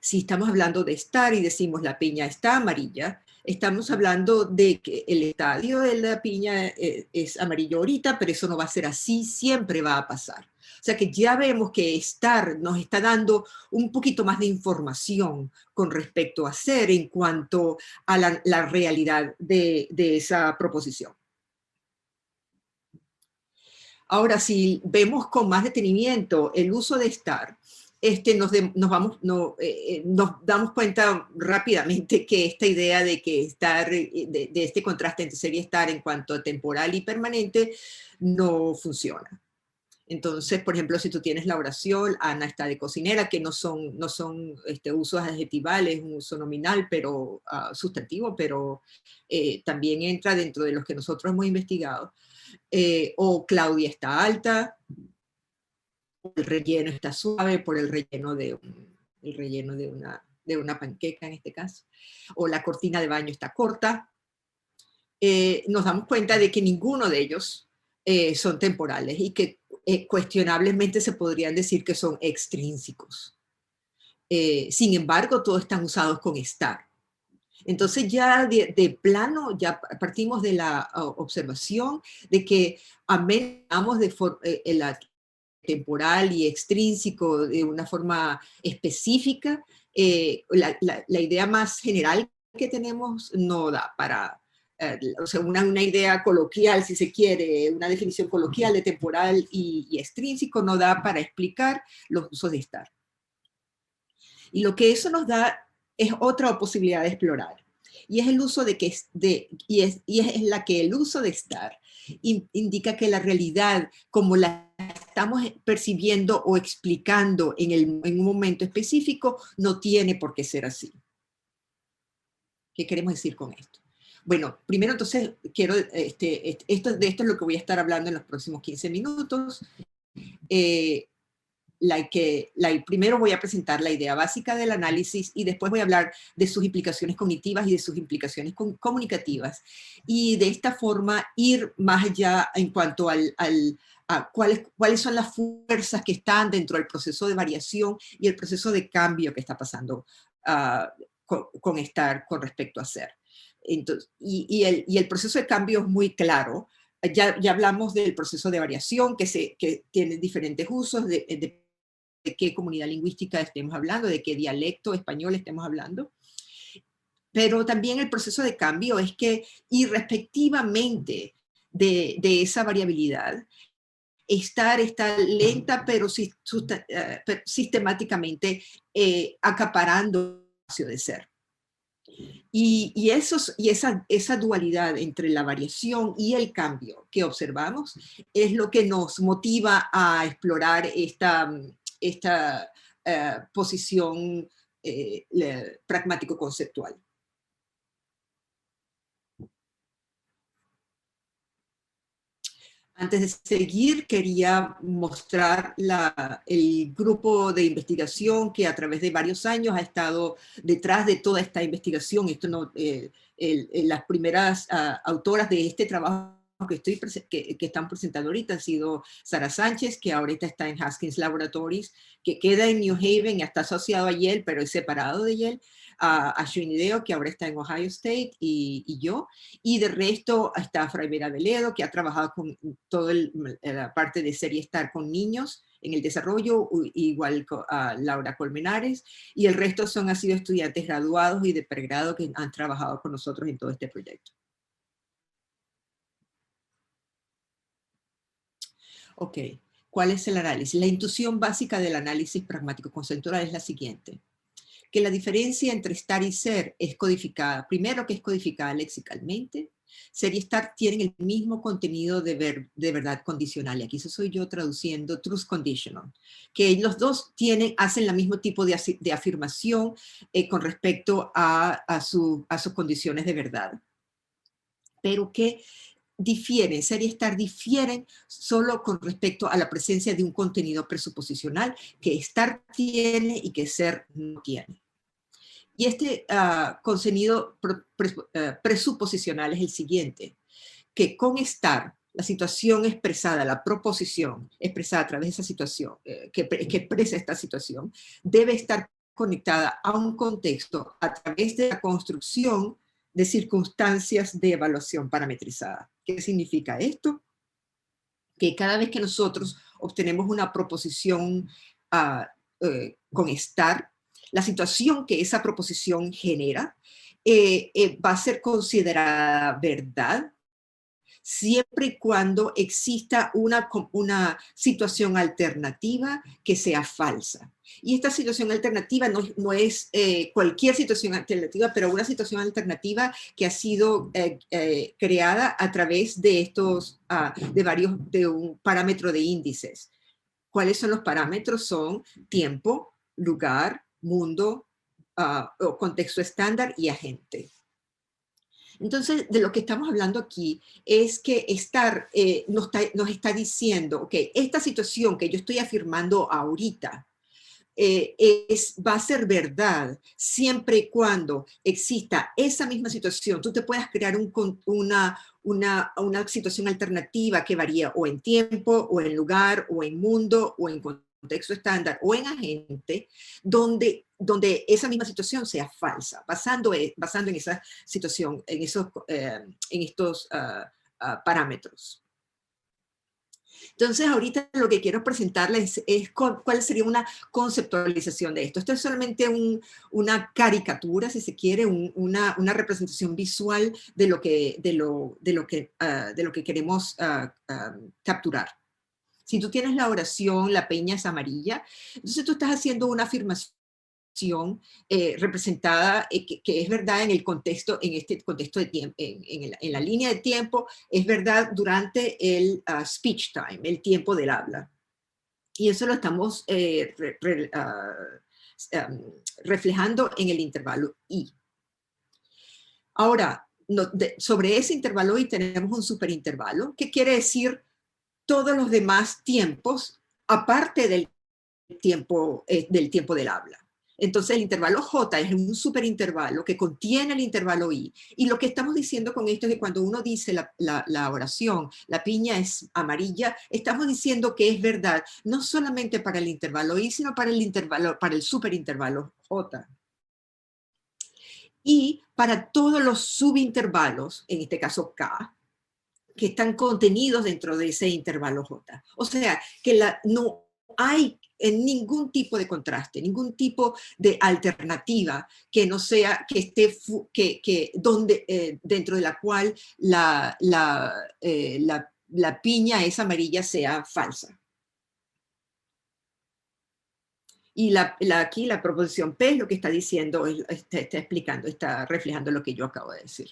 Si estamos hablando de estar y decimos la piña está amarilla, estamos hablando de que el estadio de la piña es amarillo ahorita, pero eso no va a ser así, siempre va a pasar. O sea que ya vemos que estar nos está dando un poquito más de información con respecto a ser en cuanto a la realidad de esa proposición. Ahora, si vemos con más detenimiento el uso de estar, nos damos cuenta rápidamente que esta idea de que estar, de este contraste entre ser y estar en cuanto a temporal y permanente, no funciona. Entonces, por ejemplo, si tú tienes la oración, Ana está de cocinera, que no son usos adjetivales, un uso nominal, pero sustantivo, pero también entra dentro de los que nosotros hemos investigado. O Claudia está alta, el relleno está suave, por el relleno de una panqueca en este caso, o la cortina de baño está corta. Nos damos cuenta de que ninguno de ellos son temporales, y que cuestionablemente se podrían decir que son extrínsecos. Sin embargo, todos están usados con estar. Entonces ya de plano, ya partimos de la observación de que a menos la temporal y extrínseco de una forma específica, la idea más general que tenemos no da para, o sea, una idea coloquial, si se quiere, una definición coloquial de temporal y extrínseco no da para explicar los usos de estar. Y lo que eso nos da es otra posibilidad de explorar, y es el uso el uso de estar indica que la realidad, como la estamos percibiendo o explicando en un momento específico, no tiene por qué ser así. ¿Qué queremos decir con esto? Bueno, primero entonces quiero, esto es lo que voy a estar hablando en los próximos 15 minutos. Primero voy a presentar la idea básica del análisis, y después voy a hablar de sus implicaciones cognitivas y de sus implicaciones comunicativas, y de esta forma ir más allá en cuanto cuáles son las fuerzas que están dentro del proceso de variación y el proceso de cambio que está pasando con estar con respecto a ser. Entonces, y el proceso de cambio es muy claro. Ya hablamos del proceso de variación que tiene diferentes usos, de qué comunidad lingüística estemos hablando, de qué dialecto español estemos hablando. Pero también el proceso de cambio es que irrespectivamente de esa variabilidad, está lenta pero sistemáticamente acaparando el espacio de ser. Y esa dualidad entre la variación y el cambio que observamos es lo que nos motiva a explorar esta posición pragmático-conceptual. Antes de seguir, quería mostrar el grupo de investigación que a través de varios años ha estado detrás de toda esta investigación. Las primeras autoras de este trabajo que están presentando ahorita han sido Sara Sánchez, que ahorita está en Haskins Laboratories, que queda en New Haven, está asociado a Yale, pero es separado de Yale. Ashwini Deo, que ahora está en Ohio State, y yo. Y de resto está Fray Vera Veledo, que ha trabajado con toda la parte de Ser y Estar con niños en el desarrollo, igual a Laura Colmenares, y el resto han sido estudiantes graduados y de pregrado que han trabajado con nosotros en todo este proyecto. Ok, ¿cuál es el análisis? La intuición básica del análisis pragmático-conceptual es la siguiente: que la diferencia entre estar y ser es codificada, primero que es codificada léxicamente. Ser y estar tienen el mismo contenido de verdad condicional, y aquí soy yo traduciendo truth conditional, que los dos hacen el mismo tipo de afirmación con respecto a sus condiciones de verdad, pero que difieren, ser y estar difieren solo con respecto a la presencia de un contenido presuposicional que estar tiene y que ser no tiene. Y este contenido presuposicional es el siguiente: que con estar, la situación expresada, la proposición expresada a través de esa situación, que expresa esta situación, debe estar conectada a un contexto a través de la construcción de circunstancias de evaluación parametrizada. ¿Qué significa esto? Que cada vez que nosotros obtenemos una proposición con estar, la situación que esa proposición genera va a ser considerada verdad siempre y cuando exista una situación alternativa que sea falsa. Y esta situación alternativa no es cualquier situación alternativa, pero una situación alternativa que ha sido creada a través de de un parámetro de índices. ¿Cuáles son los parámetros? Son tiempo, lugar, mundo, o contexto estándar y agente. Entonces, de lo que estamos hablando aquí es que estar nos está diciendo, ok, esta situación que yo estoy afirmando ahorita va a ser verdad siempre y cuando exista esa misma situación. Tú te puedas crear una situación alternativa que varía o en tiempo, o en lugar, o en mundo, o en contexto estándar, o en agente, donde esa misma situación sea falsa, basando en esa situación, en estos parámetros. Entonces, ahorita lo que quiero presentarles es cuál sería una conceptualización de esto. Esto es solamente una caricatura, si se quiere, una representación visual de lo que queremos capturar. Si tú tienes la oración, la peña es amarilla, entonces tú estás haciendo una afirmación representada que es verdad en el contexto, en este contexto de tiempo, en la línea de tiempo, es verdad durante el speech time, el tiempo del habla. Y eso lo estamos reflejando en el intervalo I. Ahora, sobre ese intervalo I tenemos un superintervalo, que quiere decir todos los demás tiempos, aparte del tiempo del habla. Entonces el intervalo J es un superintervalo que contiene el intervalo I. Y lo que estamos diciendo con esto es que cuando uno dice la oración, la piña es amarilla, estamos diciendo que es verdad, no solamente para el intervalo I, sino para el superintervalo J. Y para todos los subintervalos, en este caso K, que están contenidos dentro de ese intervalo J. O sea, que no hay ningún tipo de contraste, ningún tipo de alternativa que no sea, que esté, dentro de la cual la piña esa amarilla sea falsa. Y aquí la proposición P es lo que está diciendo, está explicando, está reflejando lo que yo acabo de decir.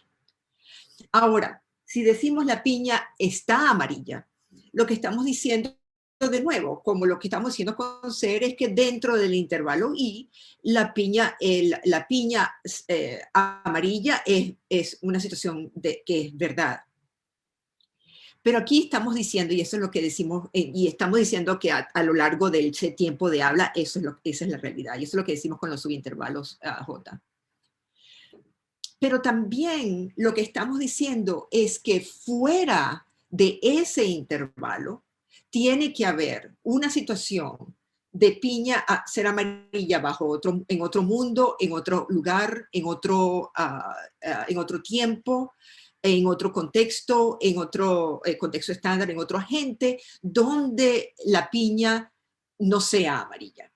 Ahora, si decimos la piña está amarilla, lo que estamos diciendo de nuevo, como lo que estamos diciendo con ser, es que dentro del intervalo I, la piña amarilla es una situación que es verdad. Pero aquí estamos diciendo, y eso es lo que decimos, y estamos diciendo que a lo largo del tiempo de habla, esa es la realidad, y eso es lo que decimos con los subintervalos J. Pero también lo que estamos diciendo es que fuera de ese intervalo tiene que haber una situación de piña a ser amarilla en otro mundo, en otro lugar, en otro tiempo, en otro contexto, en otro contexto estándar, en otro agente, donde la piña no sea amarilla.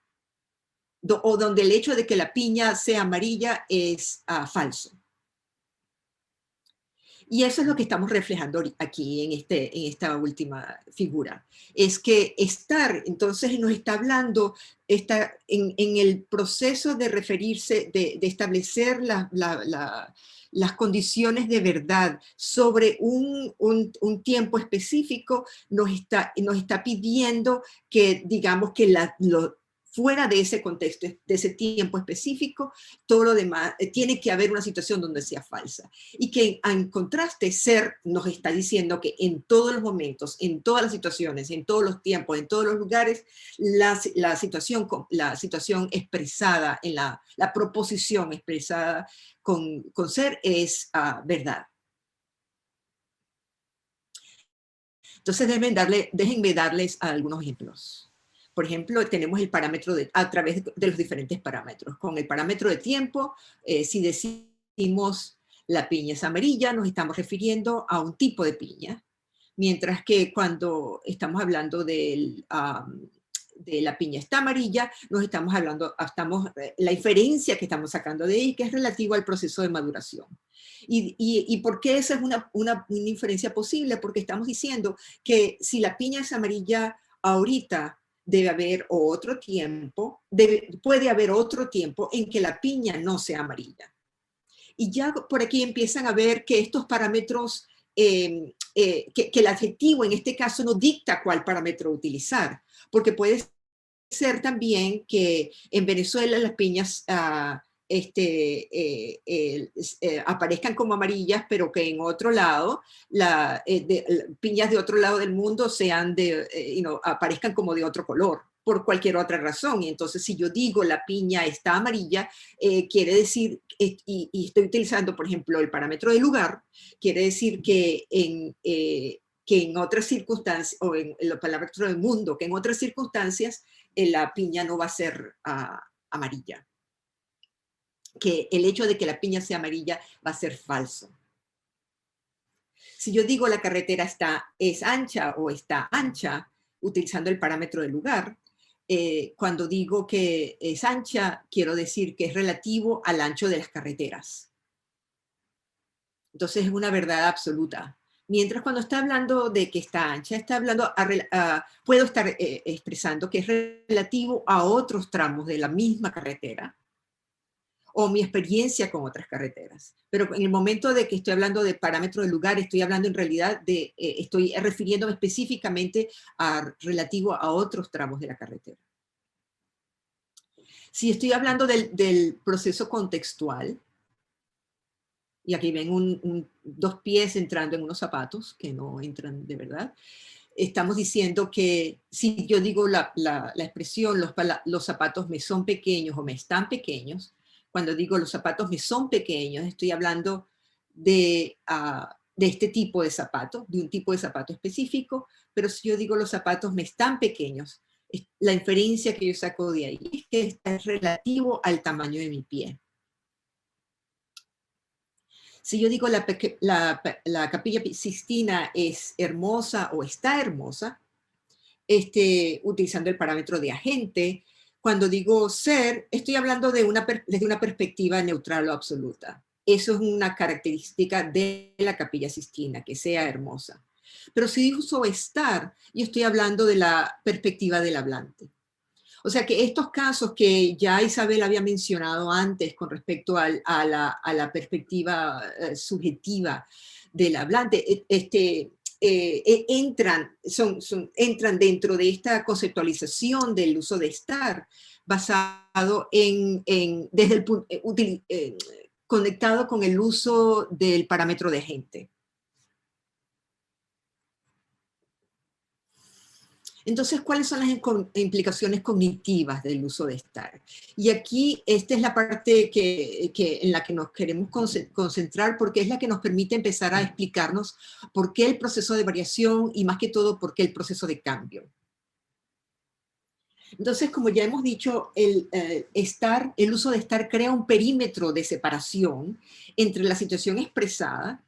O donde el hecho de que la piña sea amarilla es falso. Y eso es lo que estamos reflejando aquí en esta última figura. Es que entonces nos está hablando, en el proceso de referirse, de establecer las condiciones de verdad sobre un tiempo específico, nos está pidiendo que, digamos, que fuera de ese contexto, de ese tiempo específico, todo lo demás, tiene que haber una situación donde sea falsa. Y que en contraste, ser nos está diciendo que en todos los momentos, en todas las situaciones, en todos los tiempos, en todos los lugares, la situación expresada, la proposición expresada con ser es verdad. Entonces déjenme darles algunos ejemplos. Por ejemplo, tenemos el parámetro a través de los diferentes parámetros. Con el parámetro de tiempo, si decimos la piña es amarilla, nos estamos refiriendo a un tipo de piña. Mientras que cuando estamos hablando de la piña está amarilla, estamos hablando, la inferencia que estamos sacando de ahí, que es relativo al proceso de maduración. ¿Y por qué esa es una inferencia posible? Porque estamos diciendo que si la piña es amarilla ahorita, debe haber otro tiempo, puede haber otro tiempo en que la piña no sea amarilla. Y ya por aquí empiezan a ver que estos parámetros, que el adjetivo en este caso no dicta cuál parámetro utilizar, porque puede ser también que en Venezuela las piñas aparezcan como amarillas, pero que en otro lado, piñas de otro lado del mundo aparezcan como de otro color, por cualquier otra razón. Y entonces si yo digo la piña está amarilla, quiere decir, y estoy utilizando, por ejemplo, el parámetro de lugar, quiere decir que en otras circunstancias, o en el parámetro del mundo, que en otras circunstancias la piña no va a ser amarilla. Que el hecho de que la piña sea amarilla va a ser falso. Si yo digo la carretera es ancha o está ancha, utilizando el parámetro de lugar, cuando digo que es ancha, quiero decir que es relativo al ancho de las carreteras. Entonces es una verdad absoluta. Mientras cuando está hablando de que está ancha, está hablando puedo estar expresando que es relativo a otros tramos de la misma carretera, o mi experiencia con otras carreteras. Pero en el momento de que estoy hablando de parámetro de lugar, estoy hablando en realidad estoy refiriéndome específicamente relativo a otros tramos de la carretera. Si estoy hablando del proceso contextual, y aquí ven dos pies entrando en unos zapatos que no entran de verdad, estamos diciendo que si yo digo la expresión los zapatos me son pequeños o me están pequeños, cuando digo los zapatos me son pequeños, estoy hablando de este tipo de zapato, de un tipo de zapato específico, pero si yo digo los zapatos me están pequeños, la inferencia que yo saco de ahí es que está relativo al tamaño de mi pie. Si yo digo la Capilla Sixtina es hermosa o está hermosa, utilizando el parámetro de agente, cuando digo ser, estoy hablando desde una perspectiva neutral o absoluta. Eso es una característica de la Capilla Sixtina, que sea hermosa. Pero si uso estar, yo estoy hablando de la perspectiva del hablante. O sea que estos casos que ya Isabel había mencionado antes con respecto a la perspectiva subjetiva del hablante, entran dentro de esta conceptualización del uso de estar, basado conectado con el uso del parámetro de agente. Entonces, ¿cuáles son las implicaciones cognitivas del uso de estar? Y aquí esta es la parte en la que nos queremos concentrar, porque es la que nos permite empezar a explicarnos por qué el proceso de variación y más que todo por qué el proceso de cambio. Entonces, como ya hemos dicho, el uso de estar crea un perímetro de separación entre la situación expresada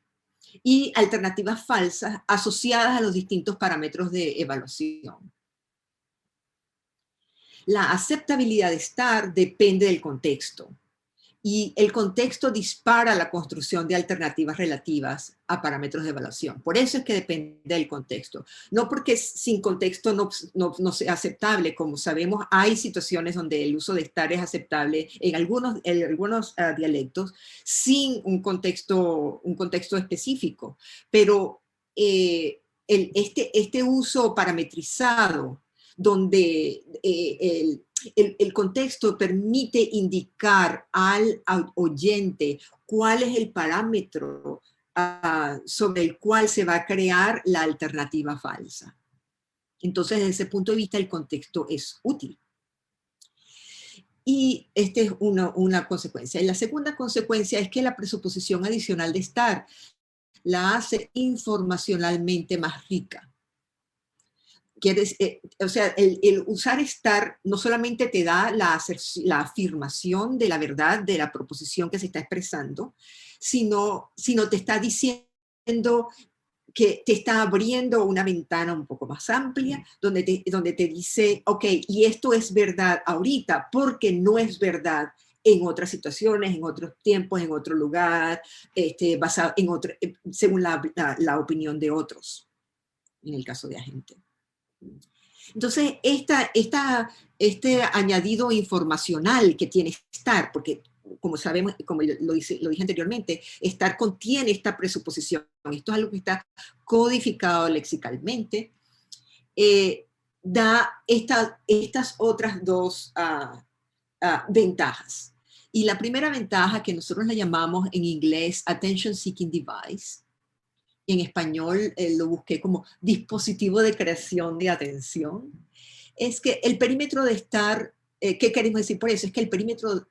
y alternativas falsas asociadas a los distintos parámetros de evaluación. La aceptabilidad de estar depende del contexto, y el contexto dispara la construcción de alternativas relativas a parámetros de evaluación. Por eso es que depende del contexto. No porque sin contexto no sea aceptable. Como sabemos, hay situaciones donde el uso de estar es aceptable en algunos dialectos sin un contexto específico. Pero este uso parametrizado, donde el contexto permite indicar al oyente cuál es el parámetro sobre el cual se va a crear la alternativa falsa. Entonces, desde ese punto de vista, el contexto es útil. Y esta es una consecuencia. Y la segunda consecuencia es que la presuposición adicional de estar la hace informacionalmente más rica. O sea, el usar estar no solamente te da la afirmación de la verdad de la proposición que se está expresando, sino te está diciendo que te está abriendo una ventana un poco más amplia, donde te dice, ok, y esto es verdad ahorita, porque no es verdad en otras situaciones, en otros tiempos, en otro lugar, basado según la opinión de otros, en el caso de agente. Entonces, este añadido informacional que tiene estar, porque como sabemos, como lo dije anteriormente, estar contiene esta presuposición. Esto es algo que está codificado lexicalmente. Da estas otras dos ventajas. Y la primera ventaja, que nosotros la llamamos en inglés Attention Seeking Device, en español lo busqué como dispositivo de creación de atención, es que el perímetro de estar, ¿qué queremos decir por eso? Es que el perímetro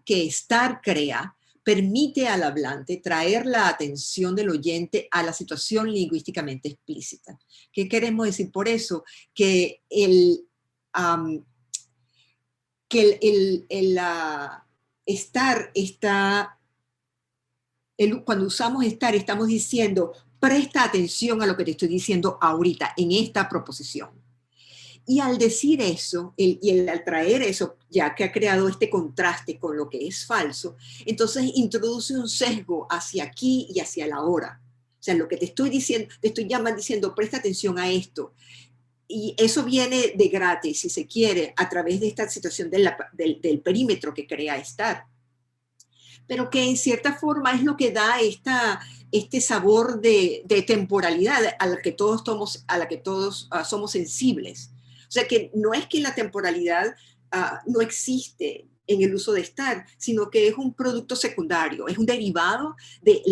que estar crea permite al hablante traer la atención del oyente a la situación lingüísticamente explícita. ¿Qué queremos decir por eso? Que estar está... Cuando usamos estar, estamos diciendo, presta atención a lo que te estoy diciendo ahorita, en esta proposición. Y al decir eso, al traer eso, ya que ha creado este contraste con lo que es falso, entonces introduce un sesgo hacia aquí y hacia la ahora. O sea, lo que te estoy diciendo, diciendo, presta atención a esto. Y eso viene de gratis, si se quiere, a través de esta situación del perímetro que crea estar. Pero que en cierta forma es lo que da este sabor de temporalidad a la que todos somos sensibles. O sea, que no es que la temporalidad no existe en el uso de estar, sino que es un producto secundario, es un derivado de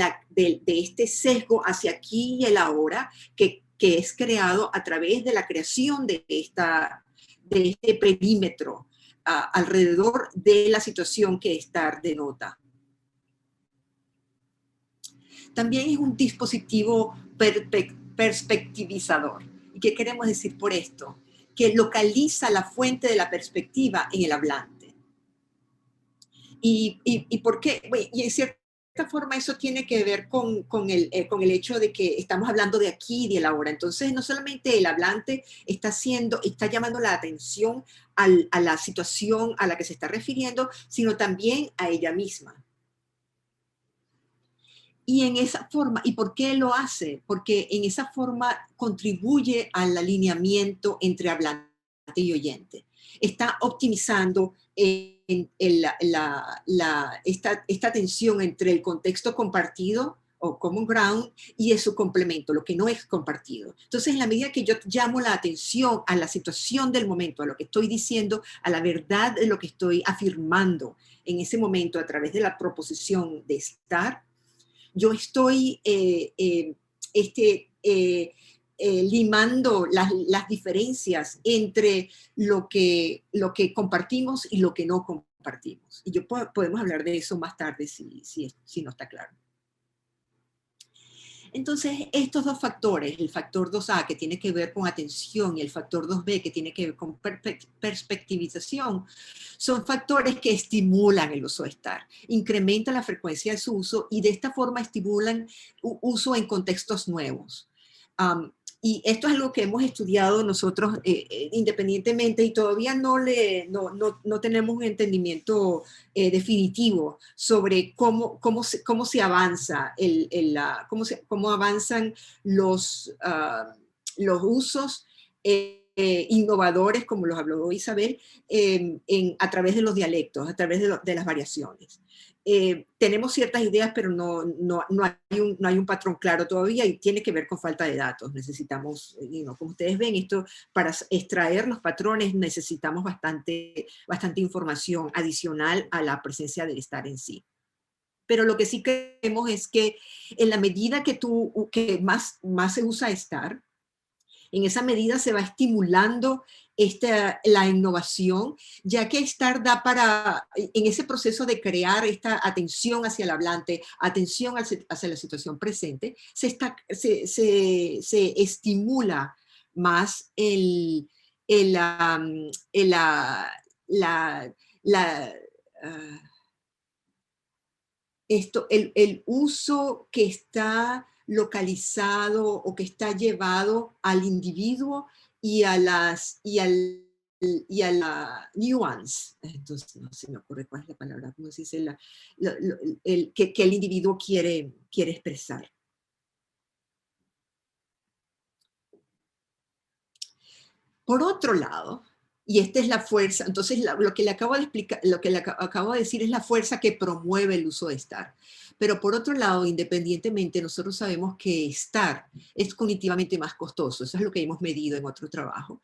este sesgo hacia aquí y el ahora que que es creado a través de la creación de este perímetro alrededor de la situación que estar denota. También es un dispositivo perspectivizador. ¿Y qué queremos decir por esto? Que localiza la fuente de la perspectiva en el hablante. ¿Y por qué? Bueno, y en cierta forma eso tiene que ver con el hecho de que estamos hablando de aquí y de ahora. Entonces, no solamente el hablante está llamando la atención a la situación a la que se está refiriendo, sino también a ella misma. Y en esa forma, ¿y por qué lo hace? Porque en esa forma contribuye al alineamiento entre hablante y oyente. Está optimizando esta tensión entre el contexto compartido o common ground y su complemento, lo que no es compartido. Entonces, en la medida que yo llamo la atención a la situación del momento, a lo que estoy diciendo, a la verdad de lo que estoy afirmando en ese momento a través de la proposición de estar, yo estoy limando las diferencias entre lo que compartimos y lo que no compartimos. Y podemos hablar de eso más tarde si no está claro. Entonces, estos dos factores, el factor 2A que tiene que ver con atención y el factor 2B que tiene que ver con perspectivización, son factores que estimulan el uso de estar, incrementan la frecuencia de su uso y de esta forma estimulan uso en contextos nuevos. Y esto es algo que hemos estudiado nosotros independientemente y todavía no tenemos un entendimiento definitivo sobre cómo se avanza, cómo avanzan los usos innovadores, como los habló Isabel, a través de los dialectos, a través de las variaciones. Tenemos ciertas ideas, pero no hay un patrón claro todavía y tiene que ver con falta de datos. Necesitamos, como ustedes ven, esto para extraer los patrones necesitamos bastante información adicional a la presencia del estar en sí. Pero lo que sí creemos es que en la medida que más se usa estar, en esa medida se va estimulando la innovación, ya que estar da en ese proceso de crear esta atención hacia el hablante, atención hacia la situación presente, se estimula más el uso que está localizado o que está llevado al individuo y a la nuance. Entonces, no se me ocurre cuál es la palabra, ¿cómo se dice? Que el individuo quiere expresar. Por otro lado, y esta es la fuerza, entonces lo que le acabo de explicar, lo que le acabo de decir es la fuerza que promueve el uso de estar. Pero por otro lado, independientemente, nosotros sabemos que estar es cognitivamente más costoso. Eso es lo que hemos medido en otro trabajo.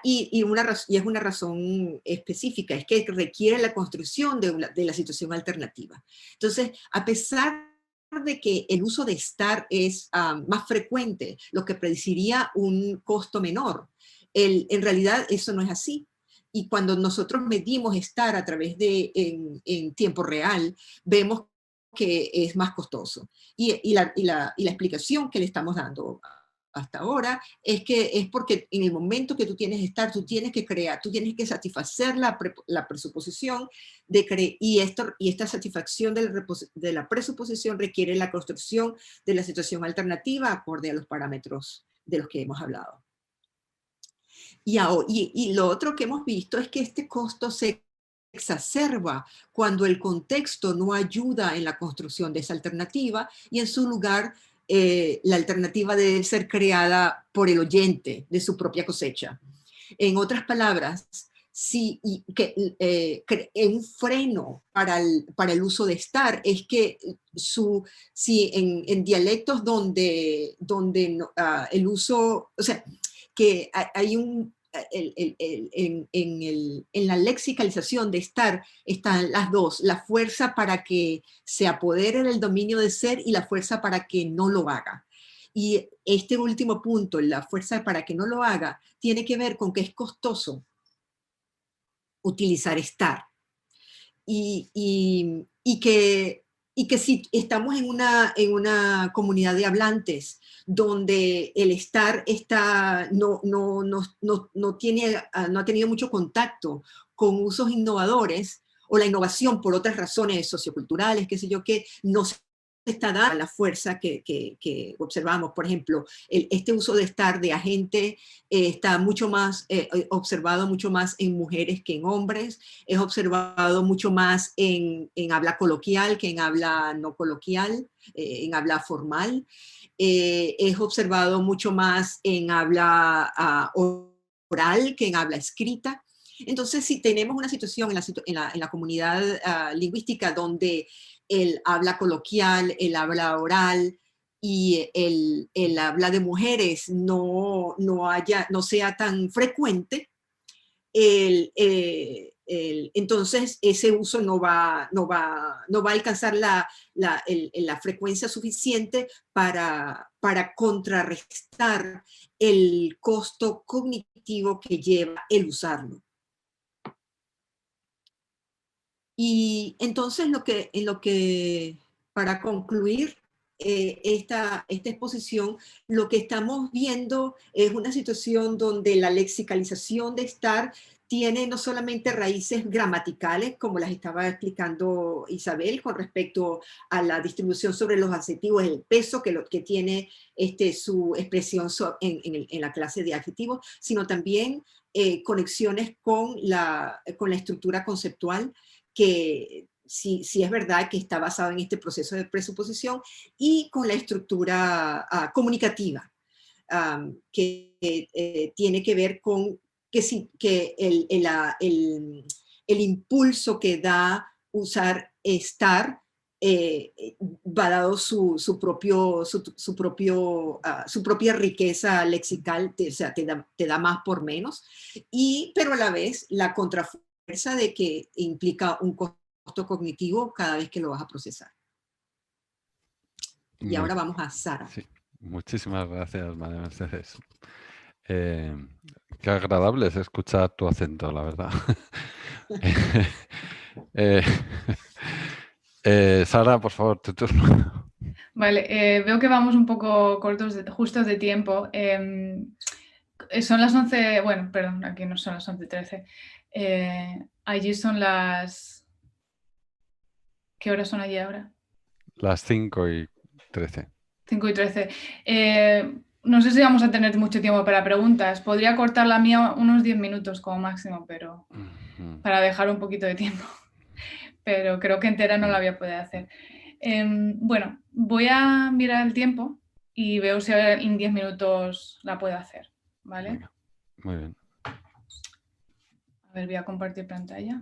Y es una razón específica, es que requiere la construcción de la situación alternativa. Entonces, a pesar de que el uso de estar es más frecuente, lo que predeciría un costo menor, en realidad eso no es así. Y cuando nosotros medimos estar a través en tiempo real, vemos que es más costoso. Y la explicación que le estamos dando hasta ahora es porque en el momento que tú tienes estar, tú tienes que crear, tú tienes que satisfacer la presuposición y esta satisfacción de la presuposición requiere la construcción de la situación alternativa acorde a los parámetros de los que hemos hablado. Y lo otro que hemos visto es que este costo se exacerba cuando el contexto no ayuda en la construcción de esa alternativa y en su lugar la alternativa debe ser creada por el oyente de su propia cosecha. En otras palabras, un freno para el uso de estar es que si en dialectos donde el uso, o sea, que hay en la lexicalización de estar están las dos, la fuerza para que se apodere del dominio de ser y la fuerza para que no lo haga. Y este último punto, la fuerza para que no lo haga, tiene que ver con que es costoso utilizar estar. Y que si estamos en una comunidad de hablantes donde el estar no ha tenido mucho contacto con usos innovadores, o la innovación por otras razones socioculturales, qué sé yo, que no se está dando la fuerza que observamos. Por ejemplo, este uso de estar de agente está mucho más observado mucho más en mujeres que en hombres, es observado mucho más en habla coloquial que en habla no coloquial, en habla formal, es observado mucho más en habla oral que en habla escrita. Entonces, si tenemos una situación en la comunidad lingüística donde el habla coloquial, el habla oral y el habla de mujeres no sea tan frecuente, entonces ese uso no va a alcanzar la frecuencia suficiente para contrarrestar el costo cognitivo que lleva el usarlo. Y entonces para concluir esta exposición, lo que estamos viendo es una situación donde la lexicalización de estar tiene no solamente raíces gramaticales, como las estaba explicando Isabel, con respecto a la distribución sobre los adjetivos, el peso que tiene su expresión en la clase de adjetivos, sino también conexiones con la estructura conceptual, que sí es verdad que está basado en este proceso de presuposición, y con la estructura comunicativa, que tiene que ver con que el impulso que da usar estar va dado su propia riqueza lexical, o sea, te da más por menos, pero a la vez la contrafuerza de que implica un costo cognitivo cada vez que lo vas a procesar. Y ahora vamos a Sara. Sí. Muchísimas gracias, María Mercedes. Qué agradable es escuchar tu acento, la verdad. Sara, por favor, tu turno. Vale, veo que vamos un poco justos de tiempo. Son las 11, bueno, perdón, aquí no son las 11:13. Allí son las... ¿Qué horas son allí ahora? Las 5:13. 5:13. No sé si vamos a tener mucho tiempo para preguntas. Podría cortar la mía unos 10 minutos como máximo, pero para dejar un poquito de tiempo. Pero creo que entera no la voy a poder hacer. Bueno, voy a mirar el tiempo y veo si en 10 minutos la puedo hacer, ¿vale? Venga, muy bien. A ver, voy a compartir pantalla.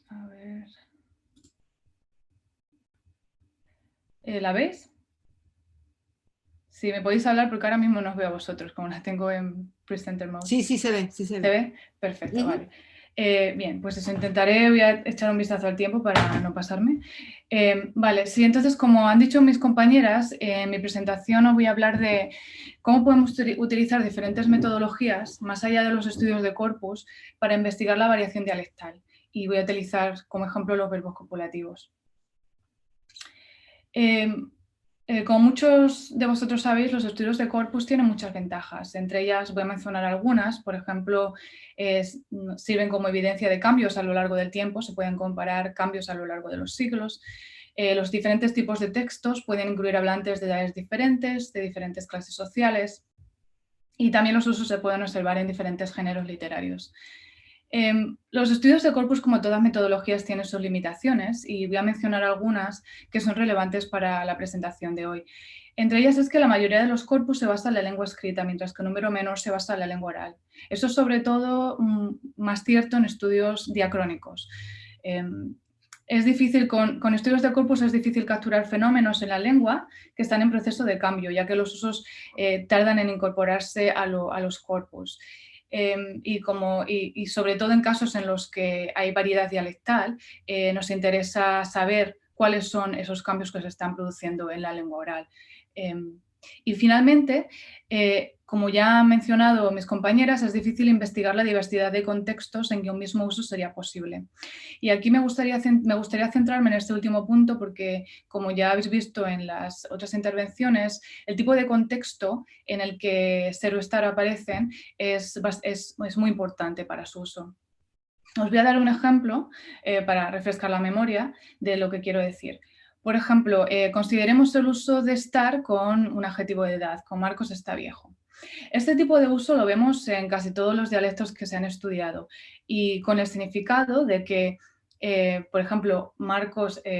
A ver. ¿La veis? Sí, me podéis hablar porque ahora mismo no os veo a vosotros, como la tengo en Presenter Mode. Sí, se ve. ¿Se ve? Perfecto, vale. Bien, pues eso, voy a echar un vistazo al tiempo para no pasarme. Vale, sí, entonces, como han dicho mis compañeras, en mi presentación os voy a hablar de cómo podemos utilizar diferentes metodologías, más allá de los estudios de corpus, para investigar la variación dialectal. Y voy a utilizar como ejemplo los verbos copulativos. Como muchos de vosotros sabéis, los estudios de corpus tienen muchas ventajas. Entre ellas voy a mencionar algunas. Por ejemplo, sirven como evidencia de cambios a lo largo del tiempo. Se pueden comparar cambios a lo largo de los siglos. Los diferentes tipos de textos pueden incluir hablantes de edades diferentes, de diferentes clases sociales. Y también los usos se pueden observar en diferentes géneros literarios. Los estudios de corpus, como todas metodologías, tienen sus limitaciones y voy a mencionar algunas que son relevantes para la presentación de hoy. Entre ellas es que la mayoría de los corpus se basa en la lengua escrita, mientras que un número menor se basa en la lengua oral. Eso es sobre todo más cierto en estudios diacrónicos. Es difícil, con estudios de corpus es difícil capturar fenómenos en la lengua que están en proceso de cambio, ya que los usos tardan en incorporarse a los corpus. y sobre todo en casos en los que hay variedad dialectal, nos interesa saber cuáles son esos cambios que se están produciendo en la lengua oral. Y finalmente, como ya han mencionado mis compañeras, es difícil investigar la diversidad de contextos en que un mismo uso sería posible. Y aquí me gustaría centrarme en este último punto porque, como ya habéis visto en las otras intervenciones, el tipo de contexto en el que Zero Star aparecen es muy importante para su uso. Os voy a dar un ejemplo para refrescar la memoria de lo que quiero decir. Por ejemplo, consideremos el uso de estar con un adjetivo de edad, con Marcos está viejo. Este tipo de uso lo vemos en casi todos los dialectos que se han estudiado y con el significado de que, por ejemplo, Marcos, no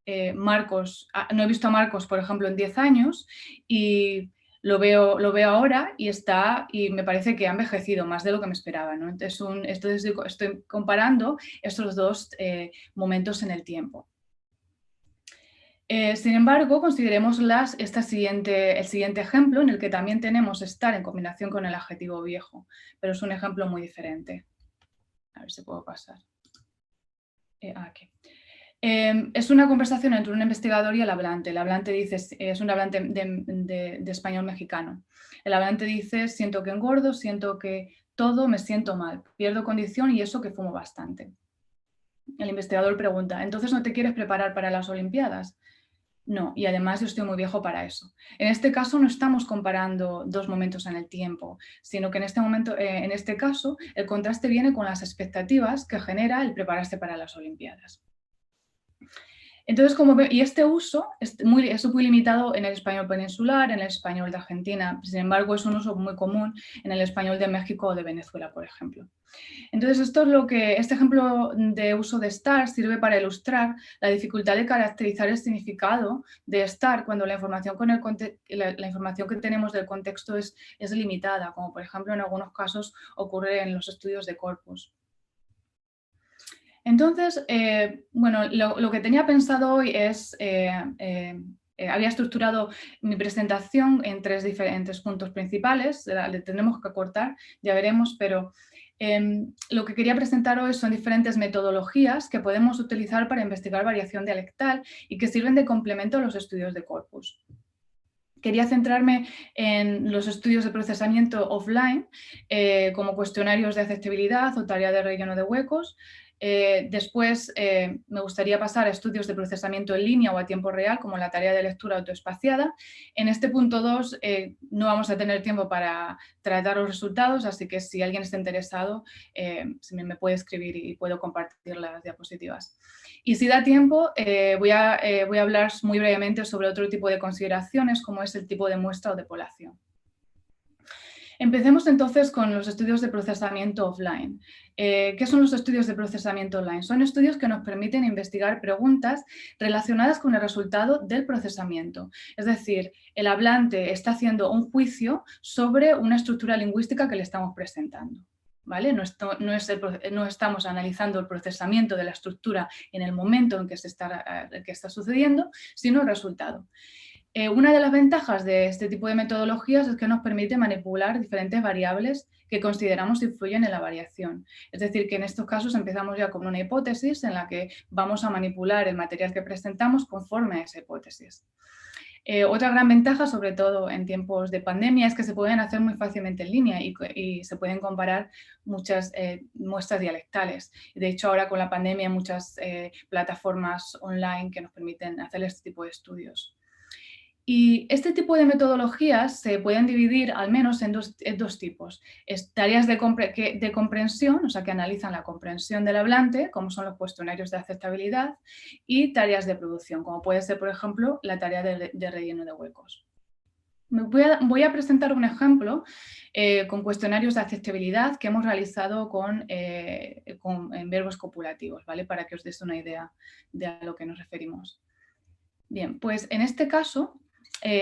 he visto a Marcos, por ejemplo, en 10 años y lo veo ahora y me parece que ha envejecido más de lo que me esperaba, ¿no? Entonces estoy comparando estos dos momentos en el tiempo. Sin embargo, consideremos el siguiente ejemplo en el que también tenemos estar en combinación con el adjetivo viejo, pero es un ejemplo muy diferente. A ver si puedo pasar. Aquí. Es una conversación entre un investigador y el hablante. El hablante dice, es un hablante de español mexicano. El hablante dice, siento que engordo, siento que todo, me siento mal, pierdo condición y eso que fumo bastante. El investigador pregunta, ¿entonces no te quieres preparar para las Olimpiadas? No, y además yo estoy muy viejo para eso. En este caso no estamos comparando dos momentos en el tiempo, sino que en este caso el contraste viene con las expectativas que genera el prepararse para las Olimpiadas. Entonces, y este uso es muy limitado en el español peninsular, en el español de Argentina, sin embargo es un uso muy común en el español de México o de Venezuela, por ejemplo. Entonces, este ejemplo de uso de estar sirve para ilustrar la dificultad de caracterizar el significado de estar cuando la información que tenemos del contexto es limitada, como por ejemplo en algunos casos ocurre en los estudios de corpus. Entonces, bueno, lo que tenía pensado hoy es, había estructurado mi presentación en tres diferentes puntos principales, le tendremos que acortar, ya veremos, pero lo que quería presentar hoy son diferentes metodologías que podemos utilizar para investigar variación dialectal y que sirven de complemento a los estudios de corpus. Quería centrarme en los estudios de procesamiento offline, como cuestionarios de aceptabilidad o tarea de relleno de huecos. Después me gustaría pasar a estudios de procesamiento en línea o a tiempo real, como la tarea de lectura autoespaciada. En este punto 2 no vamos a tener tiempo para tratar los resultados, así que si alguien está interesado, me puede escribir y puedo compartir las diapositivas. Y si da tiempo, voy a hablar muy brevemente sobre otro tipo de consideraciones, como es el tipo de muestra o de población. Empecemos entonces con los estudios de procesamiento offline. ¿Qué son los estudios de procesamiento online? Son estudios que nos permiten investigar preguntas relacionadas con el resultado del procesamiento. Es decir, el hablante está haciendo un juicio sobre una estructura lingüística que le estamos presentando. ¿Vale? No estamos analizando el procesamiento de la estructura en el momento en que está sucediendo, sino el resultado. Una de las ventajas de este tipo de metodologías es que nos permite manipular diferentes variables que consideramos influyen en la variación. Es decir, que en estos casos empezamos ya con una hipótesis en la que vamos a manipular el material que presentamos conforme a esa hipótesis. Otra gran ventaja, sobre todo en tiempos de pandemia, es que se pueden hacer muy fácilmente en línea y se pueden comparar muchas muestras dialectales. De hecho, ahora con la pandemia hay muchas plataformas online que nos permiten hacer este tipo de estudios. Y este tipo de metodologías se pueden dividir al menos en dos tipos. Tareas de comprensión, o sea, que analizan la comprensión del hablante, como son los cuestionarios de aceptabilidad, y tareas de producción, como puede ser, por ejemplo, la tarea de relleno de huecos. Voy a presentar un ejemplo con cuestionarios de aceptabilidad que hemos realizado en verbos copulativos, ¿vale? Para que os deis una idea de a lo que nos referimos. Bien, pues en este caso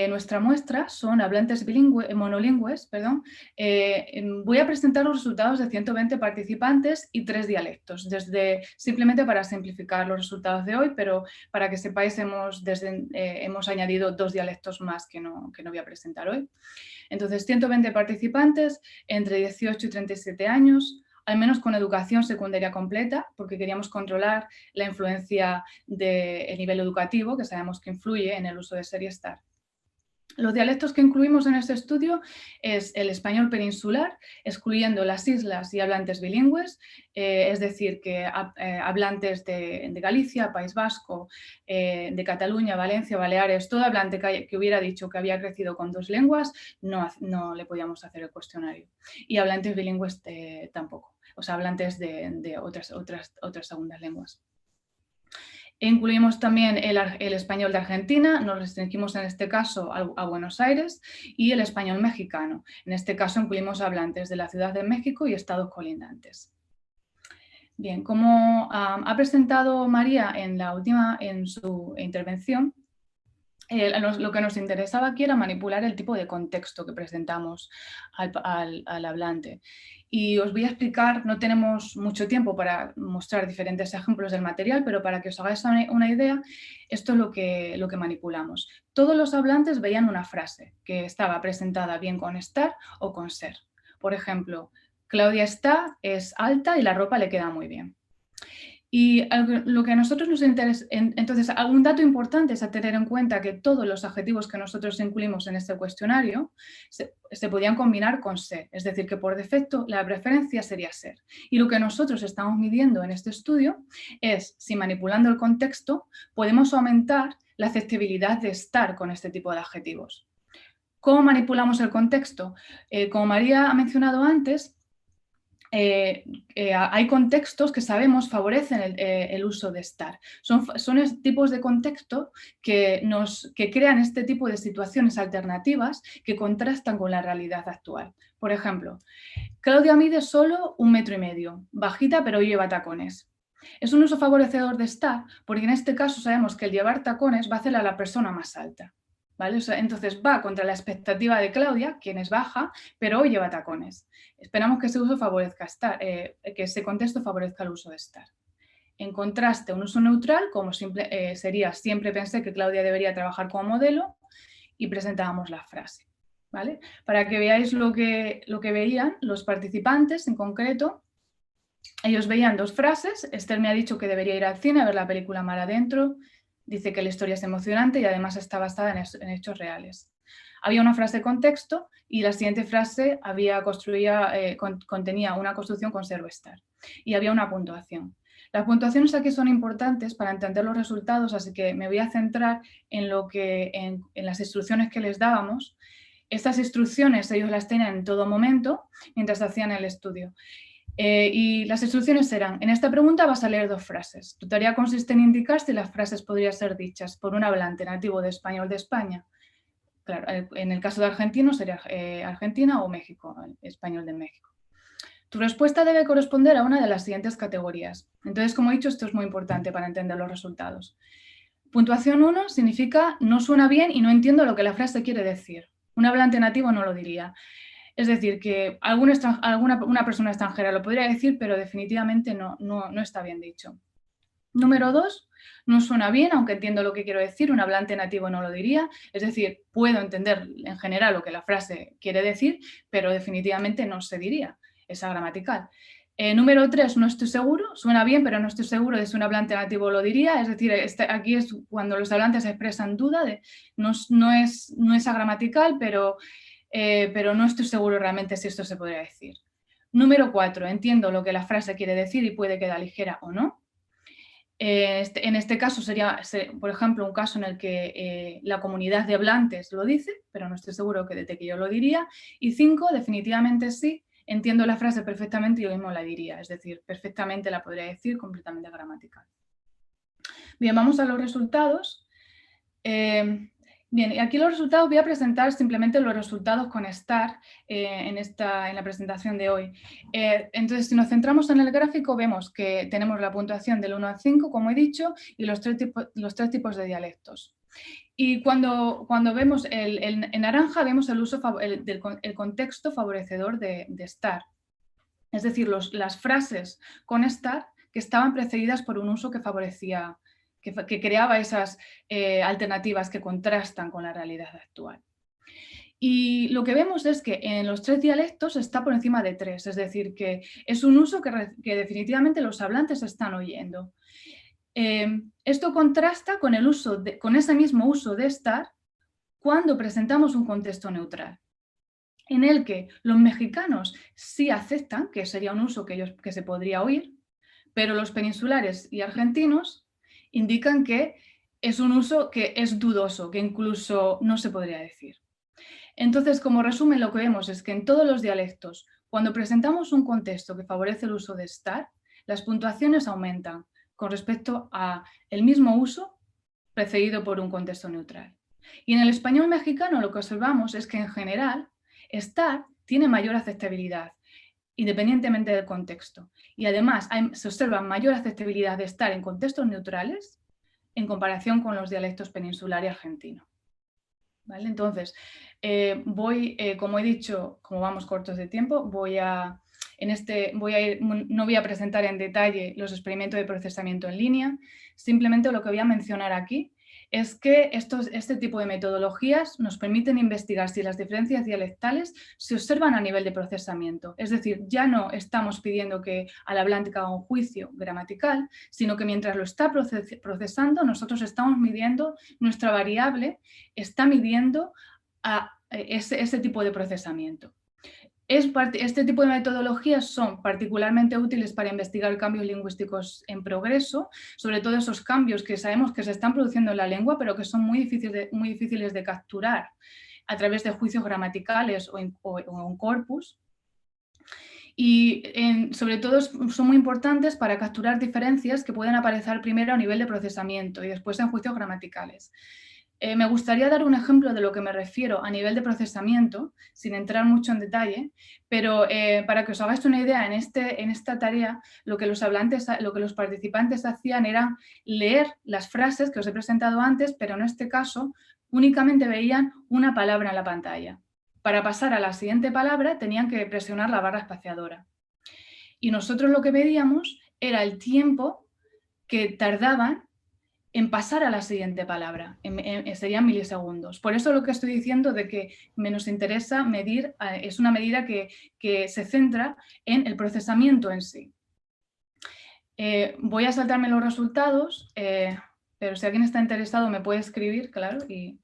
nuestra muestra son hablantes monolingües. Voy a presentar los resultados de 120 participantes y 3 dialectos, simplemente para simplificar los resultados de hoy, pero para que sepáis hemos añadido 2 dialectos más que no voy a presentar hoy. Entonces, 120 participantes entre 18 y 37 años, al menos con educación secundaria completa, porque queríamos controlar la influencia del nivel educativo, que sabemos que influye en el uso de SER y STAR. Los dialectos que incluimos en este estudio es el español peninsular, excluyendo las islas y hablantes bilingües, es decir, que hablantes de Galicia, País Vasco, de Cataluña, Valencia, Baleares, todo hablante que hubiera dicho que había crecido con 2 lenguas, no le podíamos hacer el cuestionario. Y hablantes bilingües tampoco, o sea, hablantes de otras segundas lenguas. Incluimos también el español de Argentina, nos restringimos en este caso a Buenos Aires, y el español mexicano. En este caso incluimos hablantes de la Ciudad de México y estados colindantes. Bien, como ha presentado María en su intervención, lo que nos interesaba aquí era manipular el tipo de contexto que presentamos al hablante. Y os voy a explicar, no tenemos mucho tiempo para mostrar diferentes ejemplos del material, pero para que os hagáis una idea, esto es lo que manipulamos. Todos los hablantes veían una frase que estaba presentada bien con estar o con ser. Por ejemplo, Claudia está, es alta y la ropa le queda muy bien. Y lo que a nosotros nos interesa, entonces, un dato importante es a tener en cuenta que todos los adjetivos que nosotros incluimos en este cuestionario se podían combinar con ser, es decir, que por defecto la preferencia sería ser. Y lo que nosotros estamos midiendo en este estudio es si manipulando el contexto podemos aumentar la aceptabilidad de estar con este tipo de adjetivos. ¿Cómo manipulamos el contexto? Como María ha mencionado antes, hay contextos que sabemos favorecen el uso de estar. Son tipos de contexto que crean este tipo de situaciones alternativas que contrastan con la realidad actual. Por ejemplo, Claudia mide solo 1,5 metros, bajita pero lleva tacones. Es un uso favorecedor de estar porque en este caso sabemos que el llevar tacones va a hacer a la persona más alta. ¿Vale? O sea, entonces va contra la expectativa de Claudia, quien es baja, pero hoy lleva tacones. Esperamos que ese uso favorezca estar, que ese contexto favorezca el uso de estar. En contraste, un uso neutral, como sería siempre pensé que Claudia debería trabajar como modelo, y presentábamos la frase. ¿Vale? Para que veáis lo que veían los participantes en concreto, ellos veían 2 frases. Esther me ha dicho que debería ir al cine a ver la película Mar Adentro. Dice que la historia es emocionante y además está basada en hechos reales. Había una frase con texto y la siguiente frase contenía una construcción con ser o estar. Y había una puntuación. Las puntuaciones aquí son importantes para entender los resultados, así que me voy a centrar en las instrucciones que les dábamos. Estas instrucciones ellos las tenían en todo momento mientras hacían el estudio. Y las instrucciones eran, en esta pregunta vas a leer 2 frases. Tu tarea consiste en indicar si las frases podrían ser dichas por un hablante nativo de español de España. Claro, en el caso de argentino sería Argentina o México, español de México. Tu respuesta debe corresponder a una de las siguientes categorías. Entonces, como he dicho, esto es muy importante para entender los resultados. Puntuación 1 significa no suena bien y no entiendo lo que la frase quiere decir. Un hablante nativo no lo diría. Es decir, que una persona extranjera lo podría decir, pero definitivamente no está bien dicho. Número 2, no suena bien, aunque entiendo lo que quiero decir, un hablante nativo no lo diría. Es decir, puedo entender en general lo que la frase quiere decir, pero definitivamente no se diría, es gramatical. Número 3, no estoy seguro, suena bien, pero no estoy seguro de si un hablante nativo lo diría. Es decir, aquí es cuando los hablantes expresan duda, no es gramatical, pero no estoy seguro realmente si esto se podría decir. Número 4, entiendo lo que la frase quiere decir y puede quedar ligera o no. En este caso sería, por ejemplo, un caso en el que la comunidad de hablantes lo dice, pero no estoy seguro de que yo lo diría. Y 5, definitivamente sí, entiendo la frase perfectamente y yo mismo la diría. Es decir, perfectamente la podría decir, completamente gramatical. Bien, vamos a los resultados. Bien, y aquí los resultados voy a presentar simplemente los resultados con estar en la presentación de hoy. Entonces, si nos centramos en el gráfico, vemos que tenemos la puntuación del 1 al 5, como he dicho, y los tres tipos de dialectos. Y cuando vemos en naranja, vemos el uso el contexto favorecedor de estar. Es decir, las frases con estar que estaban precedidas por un uso que favorecía, que creaba esas alternativas que contrastan con la realidad actual. Y lo que vemos es que en los 3 dialectos está por encima de 3, es decir, que es un uso que definitivamente los hablantes están oyendo. Esto contrasta con con ese mismo uso de estar cuando presentamos un contexto neutral, en el que los mexicanos sí aceptan que sería un uso que se podría oír, pero los peninsulares y argentinos indican que es un uso que es dudoso, que incluso no se podría decir. Entonces, como resumen, lo que vemos es que en todos los dialectos, cuando presentamos un contexto que favorece el uso de estar, las puntuaciones aumentan con respecto a el mismo uso precedido por un contexto neutral. Y en el español mexicano lo que observamos es que en general estar tiene mayor aceptabilidad, independientemente del contexto. Y además se observa mayor aceptabilidad de estar en contextos neutrales en comparación con los dialectos peninsular y argentino. ¿Vale? Entonces, como he dicho, como vamos cortos de tiempo, no voy a presentar en detalle los experimentos de procesamiento en línea, simplemente lo que voy a mencionar aquí es que este tipo de metodologías nos permiten investigar si las diferencias dialectales se observan a nivel de procesamiento. Es decir, ya no estamos pidiendo que al hablante haga un juicio gramatical, sino que mientras lo está procesando, nosotros estamos midiendo, nuestra variable está midiendo ese tipo de procesamiento. Este tipo de metodologías son particularmente útiles para investigar cambios lingüísticos en progreso, sobre todo esos cambios que sabemos que se están produciendo en la lengua, pero que son muy difíciles de capturar a través de juicios gramaticales o en corpus. Y sobre todo son muy importantes para capturar diferencias que pueden aparecer primero a nivel de procesamiento y después en juicios gramaticales. Me gustaría dar un ejemplo de lo que me refiero a nivel de procesamiento, sin entrar mucho en detalle, pero para que os hagáis una idea, en esta tarea lo que los participantes hacían era leer las frases que os he presentado antes, pero en este caso únicamente veían una palabra en la pantalla. Para pasar a la siguiente palabra tenían que presionar la barra espaciadora. Y nosotros lo que veíamos era el tiempo que tardaban en pasar a la siguiente palabra, serían milisegundos. Por eso lo que estoy diciendo de que nos interesa medir, es una medida que se centra en el procesamiento en sí. Voy a saltarme los resultados, pero si alguien está interesado me puede escribir, claro, y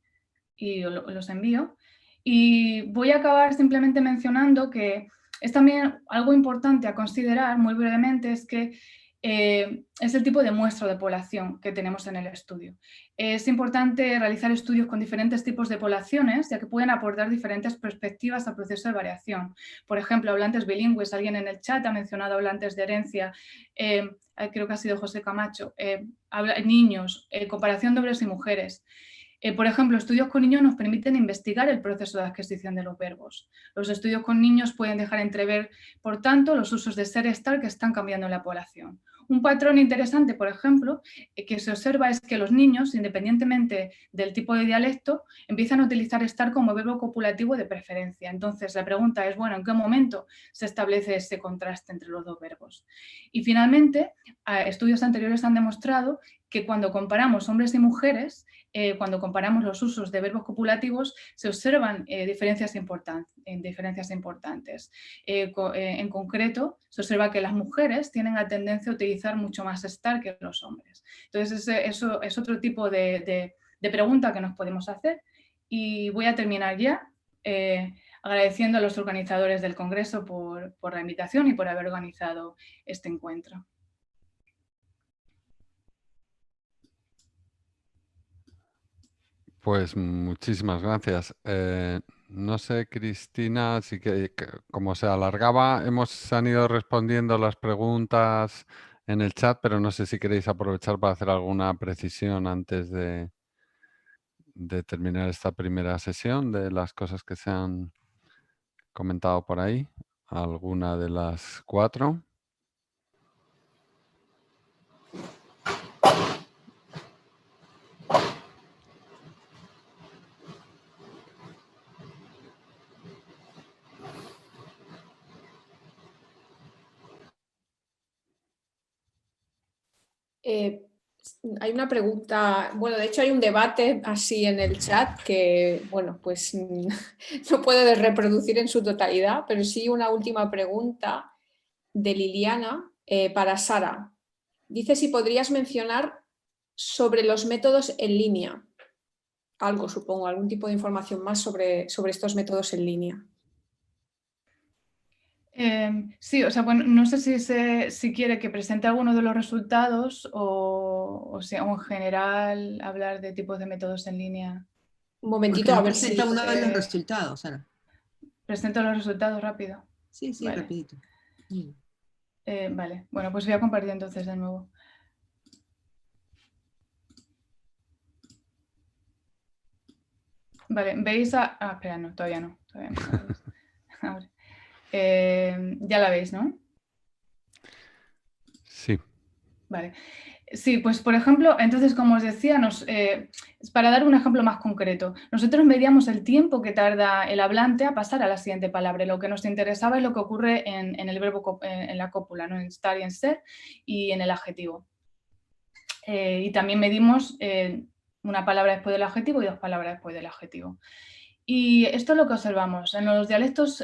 los envío. Y voy a acabar simplemente mencionando que es también algo importante a considerar, muy brevemente, es que es el tipo de muestra de población que tenemos en el estudio. Es importante realizar estudios con diferentes tipos de poblaciones, ya que pueden aportar diferentes perspectivas al proceso de variación. Por ejemplo, hablantes bilingües, alguien en el chat ha mencionado hablantes de herencia, creo que ha sido José Camacho, niños, comparación de hombres y mujeres. Por ejemplo, estudios con niños nos permiten investigar el proceso de adquisición de los verbos. Los estudios con niños pueden dejar entrever, por tanto, los usos de ser estar que están cambiando en la población. Un patrón interesante, por ejemplo, que se observa es que los niños, independientemente del tipo de dialecto, empiezan a utilizar estar como verbo copulativo de preferencia. Entonces, la pregunta es, bueno, ¿en qué momento se establece ese contraste entre los dos verbos? Y finalmente, estudios anteriores han demostrado que cuando comparamos hombres y mujeres, cuando comparamos los usos de verbos copulativos, se observan diferencias importantes. En concreto, se observa que las mujeres tienen la tendencia a utilizar mucho más estar que los hombres. Entonces, eso es otro tipo de pregunta que nos podemos hacer. Y voy a terminar ya agradeciendo a los organizadores del Congreso por la invitación y por haber organizado este encuentro. Pues muchísimas gracias. No sé, Cristina, así que como se alargaba, han ido respondiendo las preguntas en el chat, pero no sé si queréis aprovechar para hacer alguna precisión antes de terminar esta primera sesión de las cosas que se han comentado por ahí. ¿Alguna de las 4? Hay una pregunta, bueno, de hecho hay un debate así en el chat que, bueno, pues no puedo reproducir en su totalidad, pero sí una última pregunta de Liliana para Sara. Dice si podrías mencionar sobre los métodos en línea. Algo, supongo, algún tipo de información más sobre estos métodos en línea. Sí, o sea, bueno, no sé si quiere que presente alguno de los resultados o en general hablar de tipos de métodos en línea. Un momentito, Porque a no ver presenta si... uno de los resultados, Sara. Presento los resultados rápido. Sí, Vale. rapidito. Vale, bueno, pues voy a compartir entonces de nuevo. Vale, ¿veis espera, no, todavía no. Ahora. Ya la veis, ¿no? Sí. Vale. Sí, pues por ejemplo, entonces como os decía, para dar un ejemplo más concreto, nosotros medíamos el tiempo que tarda el hablante a pasar a la siguiente palabra. Lo que nos interesaba es lo que ocurre en el verbo, en la cópula, ¿no? En estar y en ser, y en el adjetivo. Y también medimos una palabra después del adjetivo y 2 palabras después del adjetivo. Y esto es lo que observamos. En los dialectos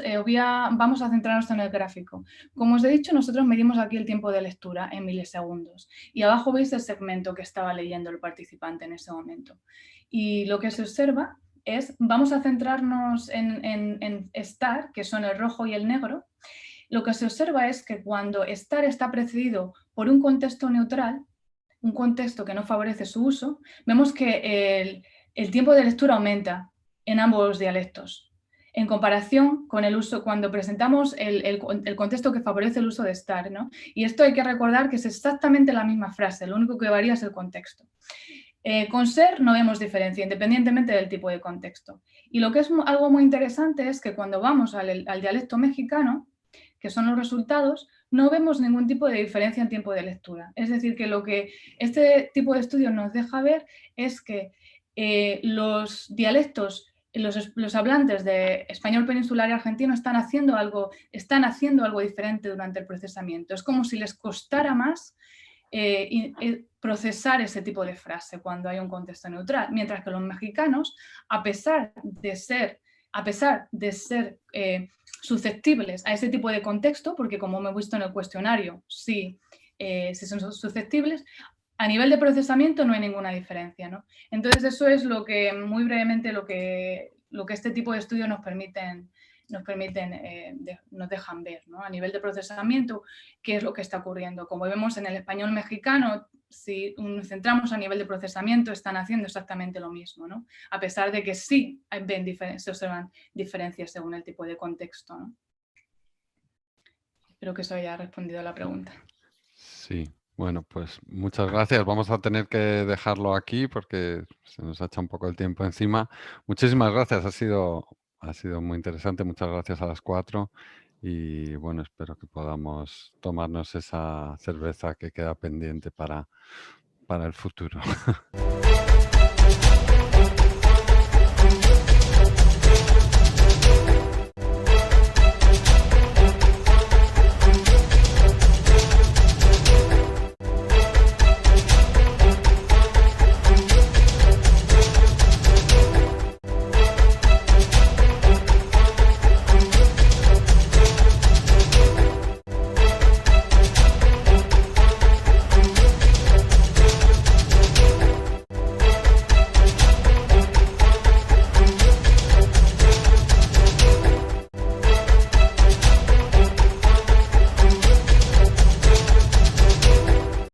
vamos a centrarnos en el gráfico. Como os he dicho, nosotros medimos aquí el tiempo de lectura en milisegundos. Y abajo veis el segmento que estaba leyendo el participante en ese momento. Y lo que se observa es, vamos a centrarnos en estar, que son el rojo y el negro. Lo que se observa es que cuando estar está precedido por un contexto neutral, un contexto que no favorece su uso, vemos que el tiempo de lectura aumenta en ambos dialectos, en comparación con el uso, cuando presentamos el contexto que favorece el uso de estar, ¿no? Y esto hay que recordar que es exactamente la misma frase, lo único que varía es el contexto. Con ser no vemos diferencia, independientemente del tipo de contexto. Y lo que es algo muy interesante es que cuando vamos al dialecto mexicano, que son los resultados, no vemos ningún tipo de diferencia en tiempo de lectura. Es decir, que lo que este tipo de estudio nos deja ver es que los dialectos, los hablantes de español peninsular y argentino están haciendo algo diferente durante el procesamiento. Es como si les costara más procesar ese tipo de frase cuando hay un contexto neutral, mientras que los mexicanos, a pesar de ser susceptibles a ese tipo de contexto, porque como me he visto en el cuestionario, sí son susceptibles, a nivel de procesamiento no hay ninguna diferencia, ¿no? Entonces eso es lo que, muy brevemente, lo que este tipo de estudios nos dejan ver, ¿no? A nivel de procesamiento, qué es lo que está ocurriendo. Como vemos en el español mexicano, si nos centramos a nivel de procesamiento, están haciendo exactamente lo mismo, ¿no? A pesar de que sí se observan diferencias según el tipo de contexto, ¿no? Espero que eso haya respondido a la pregunta. Sí, bueno, pues muchas gracias. Vamos a tener que dejarlo aquí porque se nos ha echado un poco el tiempo encima. Muchísimas gracias, ha sido muy interesante. Muchas gracias a las 4 y bueno, espero que podamos tomarnos esa cerveza que queda pendiente para el futuro.